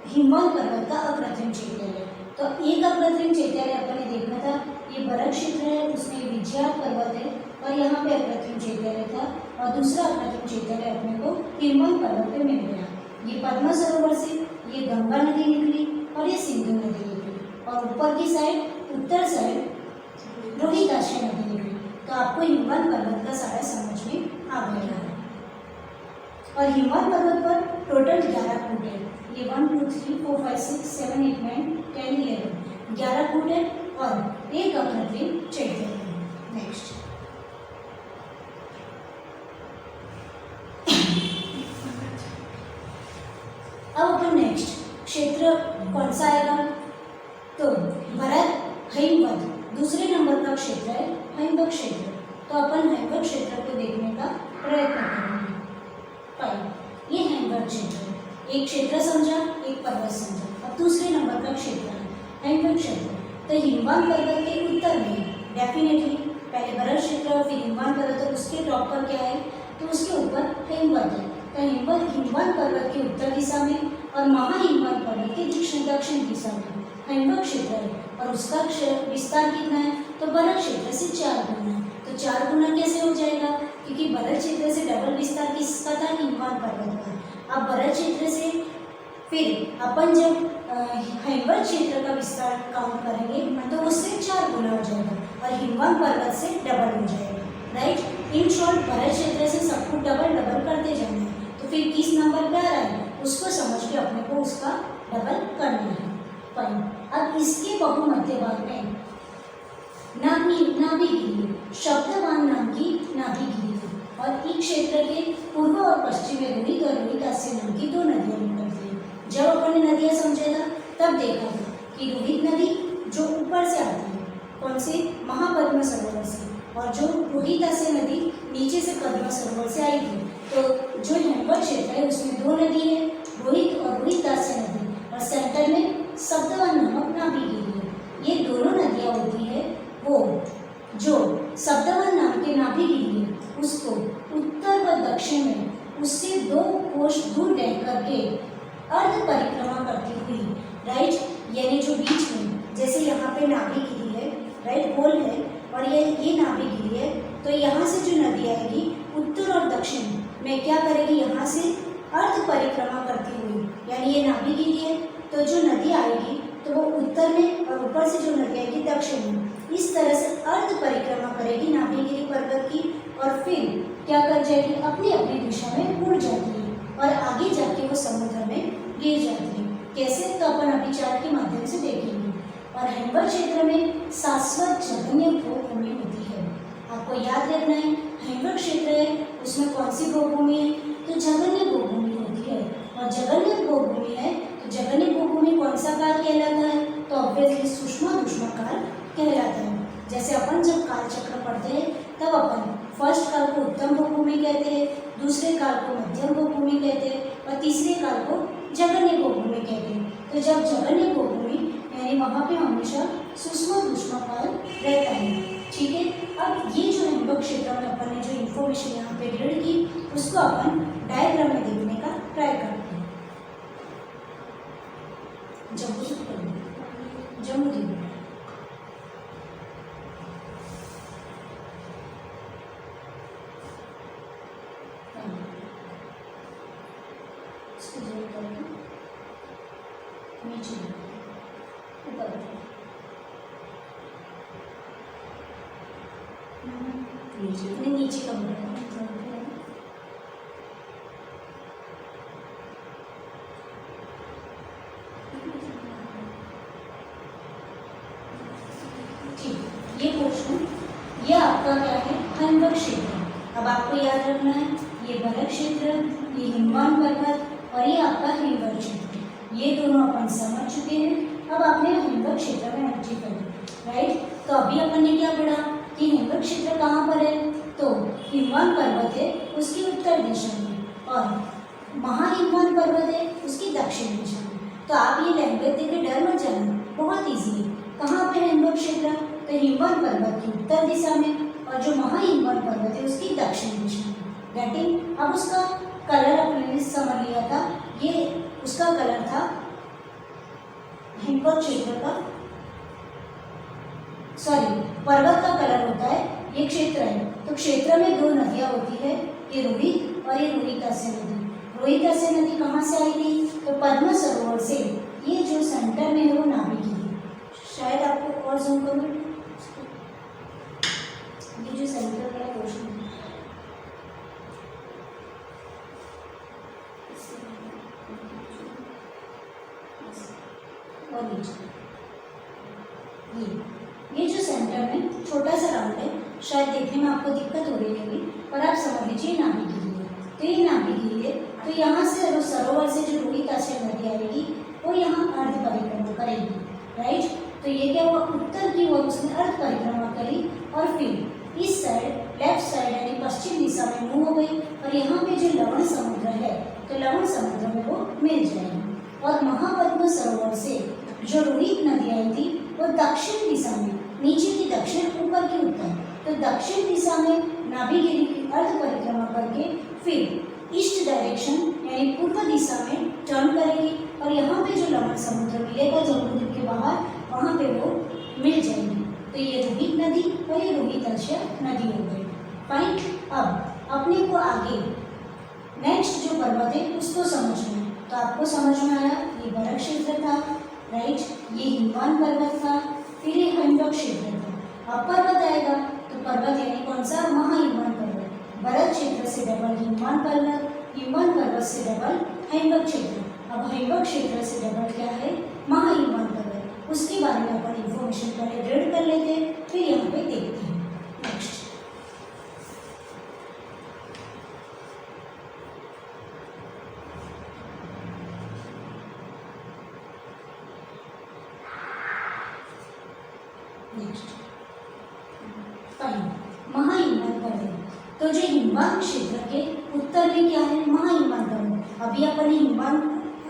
Speaker 1: हिमवान पर्वत का अकृत्रिम चैत्यालय। तो एक अकृत्रिम चैत्यालय अपन ने देखा था, ये बरफ क्षेत्र है, उसमें विजया पर्वत है और यहाँ पे अकृत्रिम चैत्यालय था। और दूसरा अकृत्रिम चैत्यालय अपने को हिमवान पर्वत पे मिल गया। ये पद्मा सरोवर से ये गंगा नदी निकली और ये सिंधु नदी निकली, और ऊपर की साइड उत्तर साइड रोहिताश्य नदी निकली। तो आपको हिमवान पर्वत का सारा समझ में आ गया है। और हिमवान पर्वत पर टोटल 11 कूट है। ये 1 2 3 4 5 6 7 8 9 10 11 11 कूट है और एक अकृत्रिम चैत्यालय है। नेक्स्ट, अब अपन नेक्स्ट क्षेत्र कौन सा आएगा, तो भरत हिमवत दूसरे नंबर का क्षेत्र है हिमवत क्षेत्र। तो अपन हिमवत क्षेत्र को देखने का प्रयत्न करेंगे। ये हिमवत क्षेत्र है, एक क्षेत्र समझा, एक पर्वत समझा। अब दूसरे नंबर का क्षेत्र है हिमवत क्षेत्र। तो हिमवान पर्वत के उत्तर में डेफिनेटली पहले बरफ क्षेत्र और फिर हिमवान पर्वत, और उसके टॉप पर क्या है, तो उसके ऊपर हिमवत है। तो हिमवान पर्वत के उत्तर दिशा में और महाहिमवान पर्वत के दक्षिण दिशा में हिमवत क्षेत्र है। और उसका विस्तार कितना है, तो बरफ क्षेत्र से 4 गुना है। तो 4 गुना कैसे हो जाएगा, क्योंकि बरफ क्षेत्र से डबल विस्तार किसका था, हिमवान पर्वत का। अब बरफ क्षेत्र से फिर अपन जब हिमवत क्षेत्र का विस्तार काउंट करेंगे तो उससे 4 गुना हो जाएगा और हिमवान पर्वत से डबल हो जाएगा। राइट, इन शॉर्ट बरफ क्षेत्र से सब कुछ डबल करते जाना है। तो फिर किस नंबर पे आ रहा है उसको समझ के अपने को उसका डबल करना है। अब इसके बहुमध्य भाग में नाभिगिरी शब्दवान नाम की नाभिगिरी है। और इस क्षेत्र के पूर्व और पश्चिम में रोहित और रोहिताश्य नाम की 2 नदियाँ निकलती हैं। जब अपन ने नदियाँ समझा था तब देखा था कि रोहित नदी जो ऊपर से आती है, कौन से, महापद्मा सरोवर से, और जो रोहिताश्य नदी नीचे से पद्मा सरोवर से आई थी। तो जो हिमवत क्षेत्र है उसमें 2 नदी है, रोहित और रोहिताश्य नदी, और सेंटर में शब्दवान नामक नाभिगिरी है। ये दोनों नदियाँ होती है वो जो शब्दवान नाम के नाभिगिरी है उसको उत्तर व दक्षिण में उससे 2 कोश दूर रह करके अर्ध परिक्रमा करती हुई, राइट, यानी जो बीच में जैसे यहाँ पे नाभिगिरी है, राइट, गोल है, और ये नाभिगिरी है, तो यहाँ से जो नदी आएगी उत्तर और दक्षिण में क्या करेगी, यहाँ से अर्ध परिक्रमा करती हुई, यानी ये नाभिगिरी है तो जो नदी आएगी तो वो उत्तर में और ऊपर से जो नदी आएगी दक्षिण में, इस तरह से अर्ध परिक्रमा करेगी नाभिगिरी पर्वत की और फिर क्या कर जाएगी, अपनी अपनी दिशा में मुड़ जाती है और आगे जाके वो समुद्र में गिर जाती है। कैसे, तो अपन अभी चार्ट के माध्यम से देखेंगे। और हिमवत क्षेत्र में शाश्वत जघन्य भूभूमि होती है। आपको याद रखना है, हिमवत क्षेत्र है उसमें कौन सी भूभूमि है, तो जघन्य भूभूमि होती है। और जघन्य भूभूमि है तो जघन्य भूभूमि कौन सा काल कहलाता है, तो ऑब्वियसली सूक्ष्म काल कहलाता है। जैसे अपन जब काल चक्र पढ़ते हैं तब अपन फर्स्ट काल को उत्तम भूभूमि कहते हैं, दूसरे काल को मध्यम भूभूमि कहते हैं और तीसरे काल को जघन्य भूभूमि कहते हैं। तो जब जघन्य भूभूमि यानी वहाँ पे हमेशा सूक्ष्म काल रहता है। ठीक है, अब ये जो हिमवत क्षेत्र में अपन ने जो इन्फॉर्मेशन यहाँ पे रीड की उसको अपन डायग्राम में देखने का ट्राई करते हैं। जम्मू द्वीप नीचे ऊपर नीचे कमरा ठीक, ये पोर्शन ये आपका क्या है, हिमवत क्षेत्र। अब आपको याद रखना है ये बरफ क्षेत्र, ये हिमवान पर्वत और ये आपका हिमवत क्षेत्र, ये दोनों अपन समझ चुके हैं। अब आपने हिमवत क्षेत्र में एंट्री कर दी, राइट। तो अभी अपन ने क्या पढ़ा कि हिमवत क्षेत्र कहाँ पर है, तो हिमवान पर्वत है उसकी उत्तर दिशा में और महाहिमवान पर्वत है उसकी दक्षिण दिशा में। तो आप ये लैंग्वेज देख के डर मत जाना, बहुत ईजी है। कहाँ पे है हिमवत क्षेत्र, तो हिमवान पर्वत की उत्तर दिशा में और जो महाहिमवान पर्वत है उसकी दक्षिण दिशा में। गेटिंग। अब उसका कलर अपने ने समझ लिया था, ये उसका कलर था हिमवत क्षेत्र का, सॉरी पर्वत का कलर होता है, ये क्षेत्र है। तो क्षेत्र में दो नदियाँ होती है, ये रोहित और ये रोहितास्य नदी। रोहितास्य नदी कहाँ से आई थी, तो पद्म सरोवर से। ये जो सेंटर में है वो नाभिगिरी, शायद आपको और जूम करूँ, ये जो सेंटर वाला पोर्शन है और नीचे ये जो सेंटर में छोटा सा राउंड है, शायद देखने में आपको दिक्कत हो रही होगी पर आप समझ लीजिए नाभिगिरी है। तो ये नाभिगिरी है, तो यहाँ से सरोवर से जो रोहितास्य नदी आएगी वो यहाँ अर्ध परिक्रमा करेगी, राइट। तो ये क्या हुआ, उत्तर की ओर उसने अर्ध परिक्रमा करी और फिर इस साइड लेफ्ट साइड यानी पश्चिम दिशा में मूव हो गई और यहाँ पे जो लवण समुद्र है तो लवण समुद्र में वो मिल जाएगी। और महापद्म सरोवर से जो रोहित नदी आई थी वो दक्षिण दिशा में, नीचे की दक्षिण ऊपर की उत्तर, तो दक्षिण दिशा में नाभिगिरी की अर्ध परिक्रमा करके फिर ईस्ट डायरेक्शन यानी पूर्व दिशा में टर्न करेगी और यहाँ पे जो लवण समुद्र मिलेगा जम्मू द्वीप के बाहर, वहाँ पे वो मिल जाएगी। तो ये रोहित नदी और ये रोहितास्य नदी हो गई, फाइन। अब अपने को आगे नेक्स्ट जो पर्वत है उसको समझना है। तो आपको समझ में आया ये बरफ क्षेत्र था, राइट, ये हिमवान पर्वत था, फिर ये हिमवत क्षेत्र था। अब पर्वत आएगा तो पर्वत यानी कौन सा, महाहिमवान पर्वत। बरफ क्षेत्र से डबल हिमवान पर्वत, हिमवान पर्वत से डबल हिमवत क्षेत्र। अब हिमवत क्षेत्र से डबल क्या है, महाहिमवान पर्वत। उसके बारे में अपन इंफॉर्मेशन पहले रीड कर लेते हैं, फिर यहाँ पे देखते हैं। नेक्स्ट महाहिमवान पर्वत। तो जो हिमवान क्षेत्र के उत्तर में क्या है, महाहिमवान पर्वत। अभी अपन ने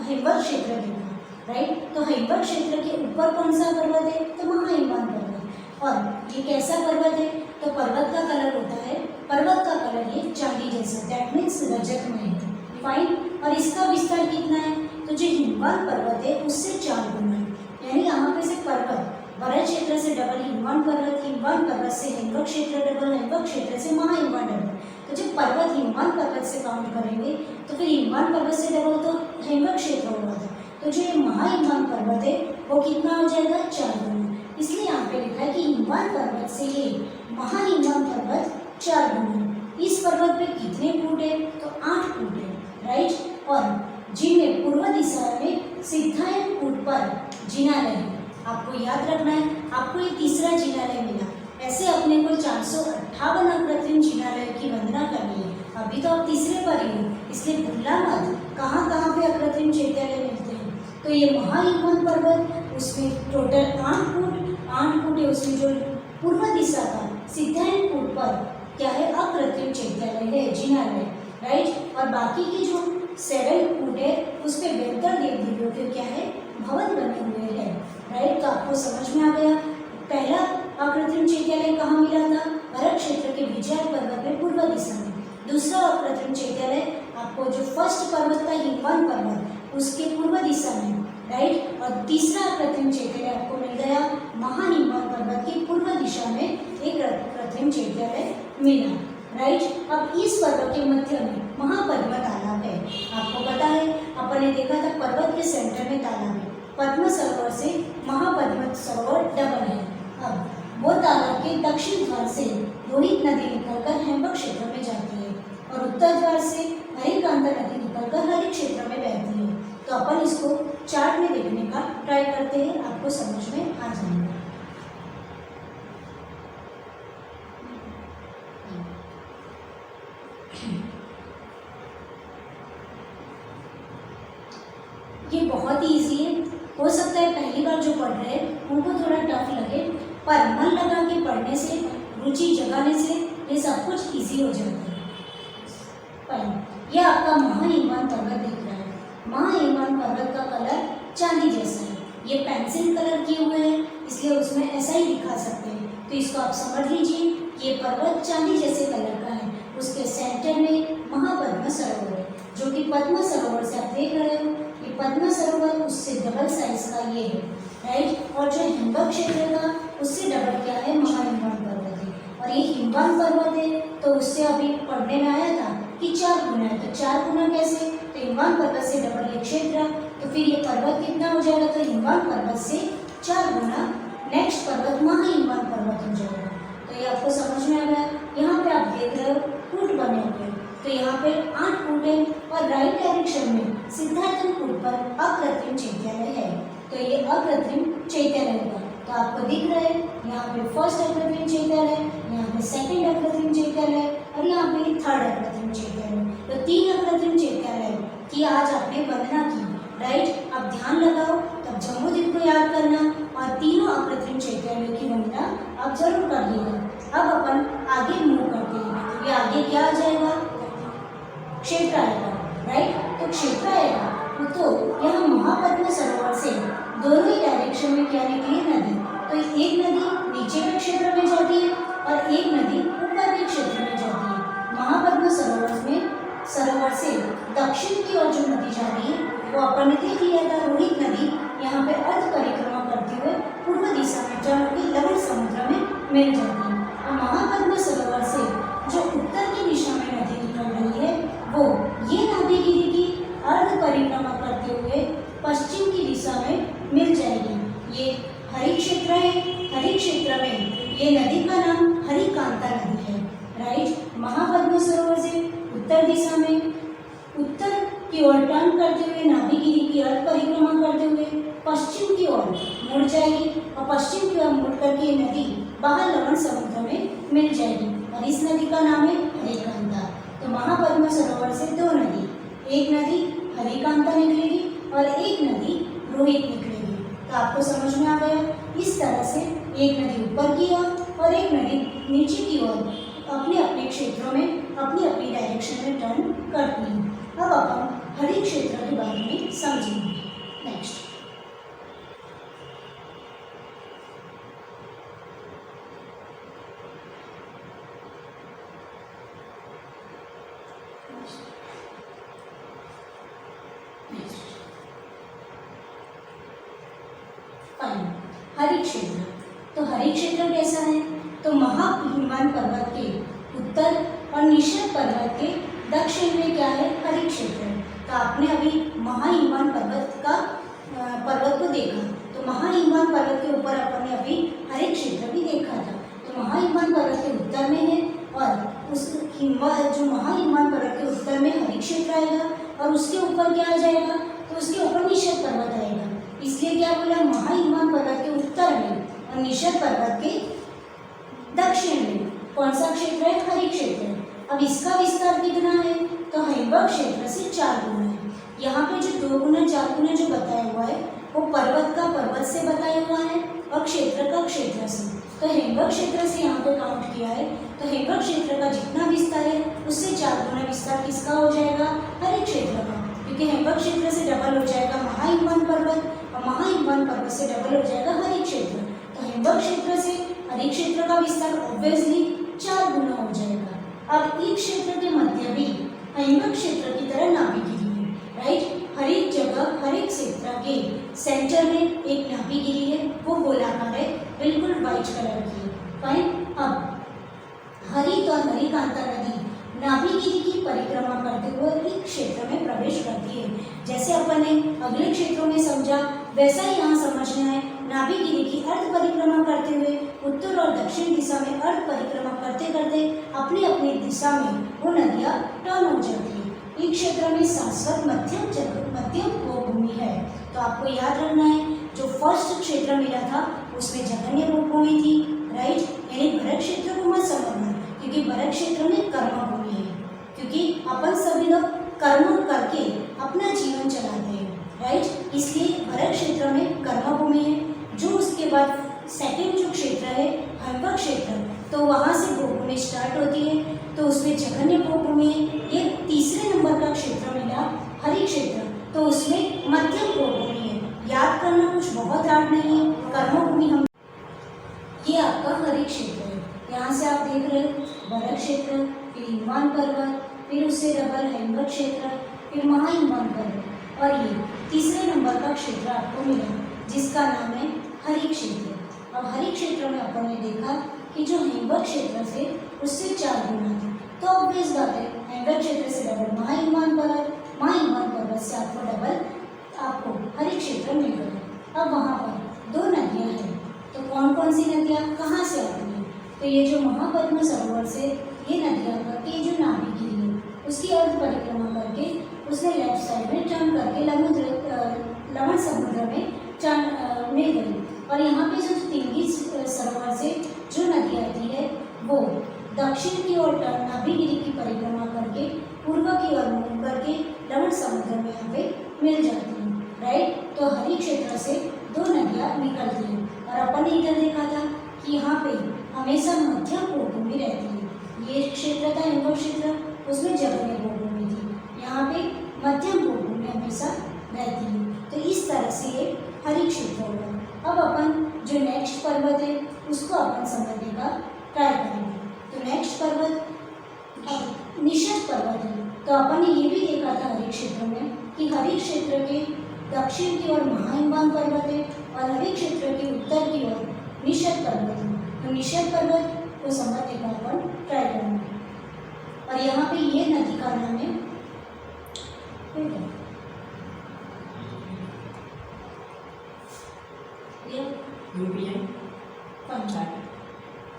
Speaker 1: हिमवत क्षेत्र देखा, राइट। तो हिमवत क्षेत्र के ऊपर कौन सा पर्वत है, तो महाहिमवान पर्वत। और ये कैसा पर्वत है, तो पर्वत का कलर होता है, पर्वत का कलर ये चांदी जैसा, दैट मीन्स रजतमय है, फाइन। और इसका विस्तार कितना है, तो जो हिमवान पर्वत है उससे 4 गुना है, यानी यहाँ पे से पर्वत भरत क्षेत्र से डबल हिमवंत पर्वत, हिमवंत पर्वत से हेमवत क्षेत्र डबल, हेमवत क्षेत्र से महाहिमवंत डबल। तो जब पर्वत हिमवंत पर्वत से काउंट करेंगे तो फिर हिमवंत पर्वत से डबल तो हेमवत क्षेत्र हुआ था, तो जो ये महाहिमवंत पर्वत है वो कितना हो जाएगा, 4 गुना। इसलिए यहाँ पे लिखा है कि हिमवंत पर्वत से ये महाहिमवंत पर्वत 4 गुना। इस पर्वत पे कितने फुट है, तो 8 फुट है, राइट। और जिनमें पूर्व दिशा में सिद्धायन कूट पर जिनालय है। आपको याद रखना है, आपको ये तीसरा जिनालय मिला। ऐसे अपने को 458 अकृत्रिम जिनालय की वंदना करनी है। अभी तो आप तीसरे पर ही हो, इसलिए भूलना मत कहाँ कहाँ पे अकृत्रिम चैत्यालय मिलते हैं। तो ये महाहिमवंत पर्वत, उसमें टोटल 8 फुट है। उसमें जो पूर्व दिशा का सिद्धायन कूट पर क्या है, अकृत्रिम चैत्यालय है, जिनालय, राइट। और बाकी के जो 7 फुट है उस पर बेहतर देव देवियों के क्या है, भवन बने हुए हैं, राइट। तो आपको समझ में आ गया। पहला अकृत्रिम चैत्यालय कहाँ मिला था, भरत क्षेत्र के विजय पर्वत में पूर्व दिशा में। दूसरा अकृत्रिम चैत्यालय आपको जो फर्स्ट पर्वत था हिमवंत पर्वत, उसके पूर्व दिशा में, राइट। और तीसरा अकृत्रिम चैत्यालय आपको मिल गया महाहिमवंत पर्वत की पूर्व दिशा में एक अकृत्रिम चैत्यालय मिला, राइट। अब इस पर्वत के मध्य में महापद्म तालाब है। आपको पता है, अपन ने देखा था पर्वत के सेंटर में तालाब है। पद्म सरोवर से महापद्म सरोवर डबल है। अब वो तालाब के दक्षिण द्वार से रोहित नदी निकलकर हेमवत क्षेत्र में जाती है और उत्तर द्वार से हरिकांता नदी निकलकर हरित क्षेत्र में बहती है। तो अपन इसको चार्ट में देखने का ट्राई करते हैं, आपको समझ में आ जाएगा। ये बहुत ही ईजी है। हो सकता है पहली बार जो पढ़ रहे हैं उनको थोड़ा टफ लगे, पर मन लगा के पढ़ने से, रुचि जगाने से ये सब कुछ ईजी हो जाता है। पर यह आपका महाहिमवंत पर्वत दिख रहा है। महाहिमवंत पर्वत का कलर चांदी जैसा है। ये पेंसिल कलर किए हुए हैं, इसलिए उसमें ऐसा ही दिखा सकते हैं। तो इसको आप समझ लीजिए, ये पर्वत चांदी जैसे कलर का है। उसके सेंटर में महापद्म सरोवर है, जो कि पद्म सरोवर से आप देख रहे हो। ये पद्म सरोवर उससे डबल साइज का ये है, राइट। और जो हिमवत क्षेत्र का उससे डबल क्या है, महाहिमवंत पर्वत है। और ये हिमवंत पर्वत है, तो उससे अभी पढ़ने में आया था कि 4 गुना है। तो 4 गुना कैसे, तो हिमवंत पर्वत से डबल ये क्षेत्र, तो फिर ये पर्वत कितना हो जाएगा, तो हिमवंत पर्वत से 4 गुना नेक्स्ट पर्वत महाहिमवंत पर्वत हो जाएगा। तो ये आपको समझ में आ गया। यहाँ पे आप देख रहे हो कूट बने हुए, तो यहाँ पे 8 कूट है और राइट डायरेक्शन में सिद्धार्थन कूट पर अकृत्रिम चैत्यालय है। तो ये अकृत्रिम चैत्यालय होगा। तो आपको दिख रहा है यहाँ पे फर्स्ट अकृत्रिम चैत्यालय, यहाँ पे सेकंड अकृत्रिम चैत्यालय और यहाँ पे थर्ड अकृत्रिम चैत्यालय। तो 3 अकृत्रिम चैत्यालय की आज आपने वंदना की, राइट। अब ध्यान लगाओ, तब जम्बूद्वीप को याद करना और तीनों अकृत्रिम चैत्यालयों की वंदना आप जरूर करिएगा। अब अपन आगे मूव करते हैं। ये आगे क्या आ जाएगा, क्षेत्र आएगा, राइट। तो क्षेत्र आएगा तो यहाँ महापद्म सरोवर से दोनों ही डायरेक्शन में क्या निकली, नदी। तो एक नदी नीचे के क्षेत्र में जाती है और एक नदी ऊपर के क्षेत्र में जाती है। महापद्म सरोवर से दक्षिण की ओर जो नदी जा रही है वो अपन ने देख लिया था, रोहित नदी यहाँ पे अर्ध परिक्रमा करते हुए पूर्व दिशा में जाकर लवण समुद्र में मिल जाती है। और महापद्म सरोवर से जो उत्तर की दिशा में नदी निकल रही है वो ये नाभिगिरी की अर्ध परिक्रमा करते हुए पश्चिम की दिशा में मिल जाएगी। ये हरि क्षेत्र है। हरि क्षेत्र में ये नदी का नाम हरिकांता नदी है, राइट। महापद्म सरोवर से उत्तर दिशा में उत्तर की ओर टर्न करते हुए नाभिगिरी की अर्ध परिक्रमा करते हुए पश्चिम की ओर मुड़ जाएगी और पश्चिम की ओर मुड़ करके नदी बाहर लवण समुद्र में मिल जाएगी और इस नदी का नाम है हरिकांता। तो महापद्म सरोवर से 2 नदी, एक नदी हरिकांता निकलेगी और एक नदी रोहित निकलेगी। तो आपको समझ में आ गया। इस तरह से एक नदी ऊपर की ओर और एक नदी नीचे की ओर अपने अपने क्षेत्रों में अपनी अपनी डायरेक्शन में टर्न करती है। अब अपन हरि क्षेत्र के बारे में समझेंगे। नेक्स्ट, हरि क्षेत्र हरित क्षेत्र कैसा है, तो महाहिमवंत पर्वत के उत्तर और निषद पर्वत के दक्षिण में क्या है, हरित क्षेत्र है। तो आपने अभी महाहिमवंत पर्वत को देखा, तो महाहिमवंत पर्वत के ऊपर अपन ने अभी हरित क्षेत्र भी देखा था। तो महाहिमवंत पर्वत के उत्तर में है और उस जो महाहिमवंत पर्वत के उत्तर में हरित क्षेत्र आएगा और उसके ऊपर क्या आ जाएगा, तो उसके ऊपर निषद पर्वत आएगा। इसलिए क्या बोला, महाहिमवंत पर्वत के उत्तर में और निषद पर्वत के दक्षिण में कौन सा क्षेत्र है, हरित क्षेत्र है। अब इसका विस्तार कितना है, तो हिमवत क्षेत्र से 4 गुना है। यहाँ पे जो 2 गुना 4 गुना जो बताया हुआ है वो पर्वत का पर्वत से बताया हुआ है और क्षेत्र का क्षेत्र से। तो हिमवत क्षेत्र से यहाँ पे काउंट किया है, तो हिमवत क्षेत्र का जितना विस्तार है उससे 4 गुना विस्तार किसका हो जाएगा, हरित क्षेत्र का, क्योंकि हिमवत क्षेत्र से डबल हो जाएगा महाहिमवंत पर्वत और महाहिमवंत पर्वत से डबल हो जाएगा हरित क्षेत्र। तो हिमवत क्षेत्र से हरित क्षेत्र का विस्तार ऑब्वियसली 4 गुना हो जाएगा। अब इस क्षेत्र के मध्य भी हिमवत क्षेत्र की तरह नाभि गिरी है, राइट। हरित जगह हरित क्षेत्र के सेंटर में एक नाभि गिरी है, वो गोलाकार है, बिल्कुल व्हाइट कलर की है, फाइन। अब हरित और हरिकांता नदी नाभिगिरी की परिक्रमा करते हुए एक क्षेत्र में प्रवेश करती है। जैसे अपन ने अगले क्षेत्रों में समझा वैसा ही यहाँ समझना है। नाभिगिरी की अर्ध परिक्रमा करते हुए उत्तर और दक्षिण दिशा में अर्ध परिक्रमा करते करते अपनी अपनी दिशा में वो नदियाँ टर्न हो जाती है। इस क्षेत्र में शाश्वत मध्यम भूमि है। तो आपको याद रखना है, जो फर्स्ट क्षेत्र मिला था उसमें जघन्य भूमि थी, राइट। यानी भरत क्षेत्र को मत समझना, क्योंकि भरत क्षेत्र में कर्म भूमि है, क्योंकि अपन सभी लोग कर्म करके अपना जीवन चलाते हैं, राइट। इसलिए भरत क्षेत्र में कर्म भूमि है। जो उसके बाद सेकंड जो क्षेत्र है हिमवत क्षेत्र, तो वहाँ से भूभूमि स्टार्ट होती है, तो उसमें जघन्य भूभूमि है। ये तीसरे नंबर का क्षेत्र मिला हरित क्षेत्र, तो उसमें मध्यम भूभूमि है। याद करना कुछ बहुत हार्ड नहीं है, कर्म भूमि हम, ये आपका हरित क्षेत्र है। यहाँ से आप देख रहे हो भरत क्षेत्र, फिर हिमवंत पर्वत, फिर उससे डबल हिमवत क्षेत्र, फिर महाहिमवंत पर्वत, और ये तीसरे नंबर का क्षेत्र आपको मिला जिसका नाम है हरित क्षेत्र। अब हरित क्षेत्र में अपन ने देखा कि जो हिमवत क्षेत्र से उससे 4 गुना था, तो ऑब्वियस बात है हिमवत क्षेत्र से डबल महाहिमवंत पर्वत, महाहिमवंत पर्वत से आपको डबल आपको हरित क्षेत्र मिल गया। अब वहाँ पर 2 नदियाँ हैं, तो कौन कौन सी नदियाँ कहाँ से आती हैं, तो ये जो महापद्म सरोवर से ये नदियाँ करके जो नाभिगिरी है उसकी अर्ध परिक्रमा करके उसने लेफ्ट साइड में टर्न करके लवण समुद्र में मिल गई। और यहाँ पे जो तिंगी सरोवर से जो नदी आती है वो दक्षिण की ओर नाभिगिरी की परिक्रमा करके पूर्व की ओर मूव करके लवण समुद्र में यहाँ पे मिल जाती है, राइट। तो हरित क्षेत्र से 2 नदियाँ निकलती हैं और अपन ने इधर देखा था कि यहाँ पे हमेशा मध्यम भूभूमि रहती है। ये क्षेत्र था हिमवत क्षेत्र, उसमें जघन्य भूभूमि थी, यहाँ पे मध्यम भूभूमि हमेशा रहती है। तो इस तरह से ये हरित क्षेत्र होगा। अब अपन जो नेक्स्ट पर्वत है उसको अपन समझने का ट्राई करेंगे। तो नेक्स्ट पर्वत निषद पर्वत है। तो अपन ने ये भी देखा था हरित क्षेत्र में कि हरित क्षेत्र के दक्षिण की ओर महाहिमवंत पर्वत है और हरित क्षेत्र के उत्तर की ओर निषद पर्वत है। तो निषद पर्वत को समझने का अपन ट्राई करेंगे। और यहाँ पे ये नदी का नाम है पंचायत,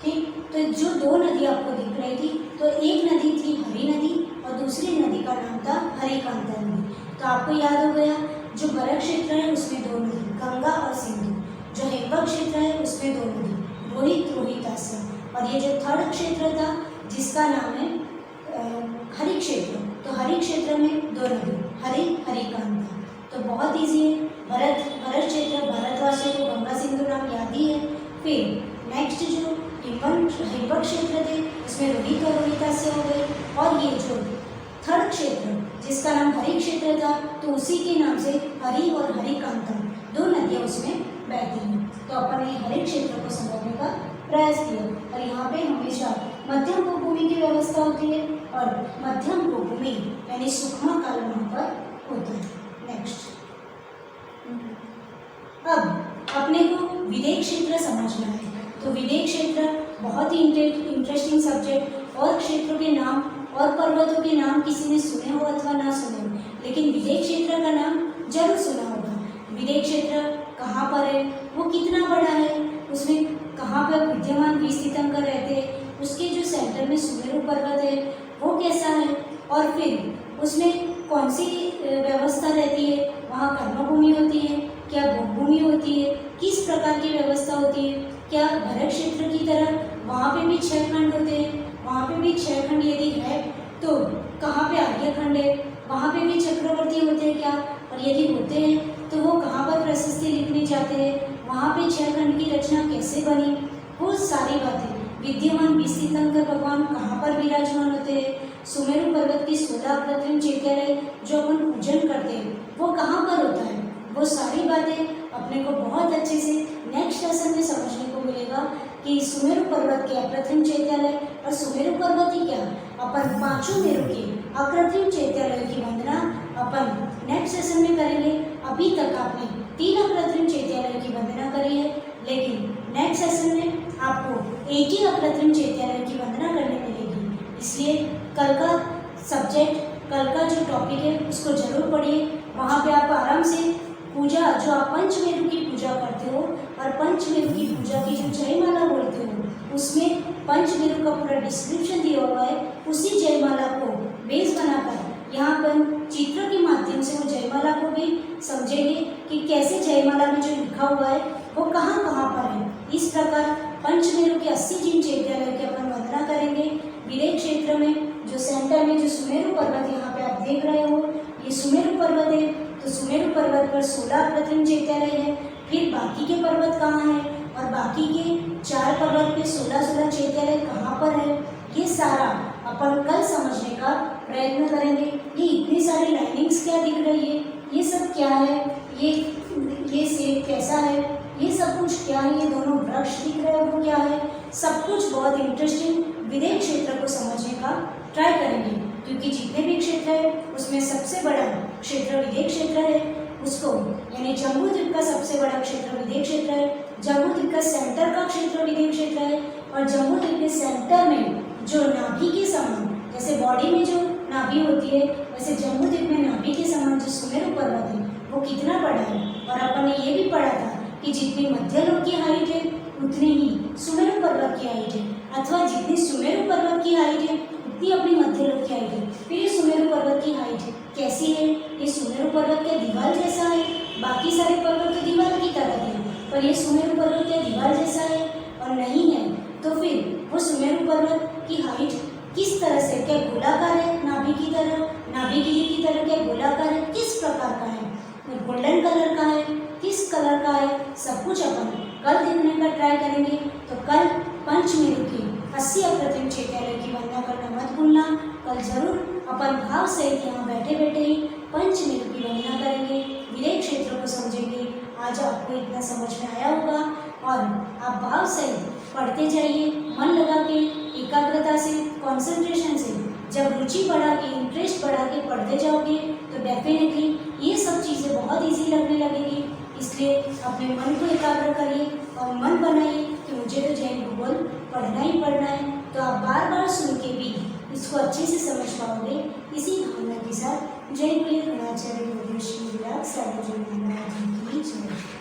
Speaker 1: ठीक। तो जो 2 नदी आपको दिख रही थी, तो एक नदी थी हरी नदी और दूसरी नदी का नाम था हरिकांता नदी। तो आपको याद हो गया, जो भरत क्षेत्र है उसमें 2 नदी गंगा और सिंधु, जो हिमवत क्षेत्र है उसमें 2 नदी रोहित रोहितास्य, और ये जो थर्ड क्षेत्र था जिसका नाम है हरित क्षेत्र, तो हरित क्षेत्र में 2 नदी हरि हरिकांता। तो बहुत ईजी है, भरत क्षेत्र भारतवासियों को गंगा सिंधु नाम याद ही है। फिर नेक्स्ट जो हिमवत क्षेत्र थे उसमें रोहित और रोहितास्य हो गए, और ये जो थर्ड क्षेत्र जिसका नाम हरित क्षेत्र था तो उसी के नाम से हरि और हरिकांता 2 नदियाँ उसमें बहती हैं। तो अपन ने हरित क्षेत्र को समझने का प्रयास किया, और यहाँ पे हमेशा मध्यम भूभूमि की व्यवस्था होती है और मध्यम भूभूमि यानी सुखमा काल वहाँ पर होता है। नेक्स्ट, अब अपने को विदेश क्षेत्र समझना है। तो विदेश क्षेत्र बहुत ही इंटरेस्टिंग सब्जेक्ट। और क्षेत्रों के नाम और पर्वतों के नाम किसी ने सुने हो अथवा ना सुने हो, लेकिन विदेश क्षेत्र का नाम जरूर सुना होगा। विदेश क्षेत्र कहाँ पर है, वो कितना बड़ा है, उसमें कहाँ पर विद्यमान 20 तीर्थंकर रहते हैं, उसके जो सेंटर में सुमेरु पर्वत है वो कैसा है, और फिर उसमें कौन सी व्यवस्था रहती है, वहाँ कर्मभूमि होती है, क्या भोगभूमि होती है, किस प्रकार की व्यवस्था होती है, क्या भरत क्षेत्र की तरह वहाँ पे भी 6 खंड होते हैं, वहाँ पे भी 6 खंड यदि है तो कहाँ पे आर्य खंड है, वहाँ पे भी चक्रवर्ती होते हैं क्या, और यदि होते हैं तो वो कहाँ पर प्रशस्ति लिखने जाते हैं, वहाँ पे 6 खंड की रचना कैसे बनी, वो सारी बातें। विद्यमान 20 तीर्थंकर भगवान कहाँ पर विराजमान होते हैं, सुमेरु पर्वत की 16 अप्रतिम चैत्यालय जो अपन पूजन करते हैं वो कहाँ पर होता है, वो सारी बातें अपने को बहुत अच्छे से नेक्स्ट लेसन में समझने को मिलेगा कि सुमेरु पर्वत के अप्रतिम चैत्यालय और सुमेरु पर्वत ही क्या, अपन 5 मेरु के अकृत्रिम चैत्यालय की वंदना अपन नेक्स्ट सेशन में करेंगे। अभी तक आपने 3 अकृत्रिम चैत्यालय की वंदना करी है, लेकिन नेक्स्ट सेशन में आपको एक ही अकृत्रिम चैत्यालय की वंदना करने मिलेगी। इसलिए कल का सब्जेक्ट, कल का जो टॉपिक है उसको जरूर पढ़िए। वहाँ पे आप आराम से पूजा, जो आप पंचमेरु की पूजा करते हो और पंचमेरु की पूजा की जो जयमाला बोलते हो उसमें पंचमेरु का पूरा डिस्क्रिप्शन दिया हुआ है। उसी जयमाला को बेस बनाकर यहाँ पर चित्र के माध्यम से वो जयमाला को भी समझेंगे कि कैसे जयमाला में जो लिखा हुआ है वो कहाँ कहाँ पर है। इस प्रकार पंचमेरु के 80 जिन चैत्यालय की अपन वंदना करेंगे। विदेश क्षेत्र में जो सेंटर में जो सुमेरु पर्वत यहाँ पे आप देख रहे हो, ये सुमेरु पर्वत है। तो सुमेरु पर्वत पर 16 अप्रतिम चैत्यालय है। फिर बाकी के पर्वत कहाँ है और बाकी के 4 पर्वत पे 16 चैत्यालय कहाँ पर है, ये सारा अपन कल समझने का प्रयत्न करेंगे। ये इतनी सारी लाइनिंग्स क्या दिख रही है, ये सब क्या है, ये सेब कैसा है, ये सब कुछ क्या है, ये दोनों वृक्ष दिख रहे हैं वो क्या है, सब कुछ बहुत इंटरेस्टिंग विदेश क्षेत्र को समझने का ट्राई करेंगे। क्योंकि जितने भी क्षेत्र है उसमें सबसे बड़ा क्षेत्र विदेश क्षेत्र है। उसको यानी जम्बू द्वीप का सबसे बड़ा क्षेत्र विदेश क्षेत्र है। जम्बू द्वीप का सेंटर का क्षेत्र विदेश क्षेत्र है। और जम्बू द्वीप के सेंटर में जो नाभि के समान, जैसे बॉडी में जो नाभि होती है वैसे जम्बू द्वीप में नाभि के समान जो सुमेरु पर्वत है वो कितना बड़ा है। और अपन ने ये भी पढ़ा था कि जितनी मध्यलोक की हाइट है उतनी ही सुमेरु पर्वत की हाइट है, अथवा जितनी सुमेरु पर्वत की हाइट है उतनी अपनी मध्यलोक की हाइट है। फिर ये सुमेरु पर्वत की हाइट कैसी है, ये सुमेरु पर्वत के दीवार जैसा है, बाकी सारे पर्वत तो दीवार की तरह है, पर ये सुमेरु पर्वत के दीवार जैसा है और नहीं है। तो फिर वो सुमेरु पर्वत की हाइट किस तरह से, क्या गोलाकार है नाभि की तरह, नाभि की तरह क्या गोलाकार है, किस प्रकार का है, गोल्डन कलर का है, किस कलर का है, सब कुछ अपन कल देखने का ट्राई करेंगे। तो कल पंचमेरु की 80 अप्रतिम चैत्यालय की वंदना करना मत भूलना। कल जरूर अपन भाव सहित यहाँ बैठे बैठे ही पंचमेरु की वंदना करेंगे, विदेश क्षेत्र को समझेंगे। आज आपको इतना समझ में आया होगा और आप भाव सहित पढ़ते जाइए, मन लगा के, एकाग्रता से, कंसंट्रेशन से। जब रुचि बढ़ा के, इंटरेस्ट बढ़ा के पढ़ते जाओगे तो डेफिनेटली ये सब चीज़ें बहुत ईजी लगने लगेगी। इसलिए अपने मन को एकाग्र करिए और मन बनाइए कि मुझे तो जैन भूगोल पढ़ना ही पढ़ना है। तो आप बार बार सुन के भी इसको अच्छे से समझ पाओगे। इसी भावना के साथ जय गुरु आचार्य श्री विराट साहब जी महाराज की जय।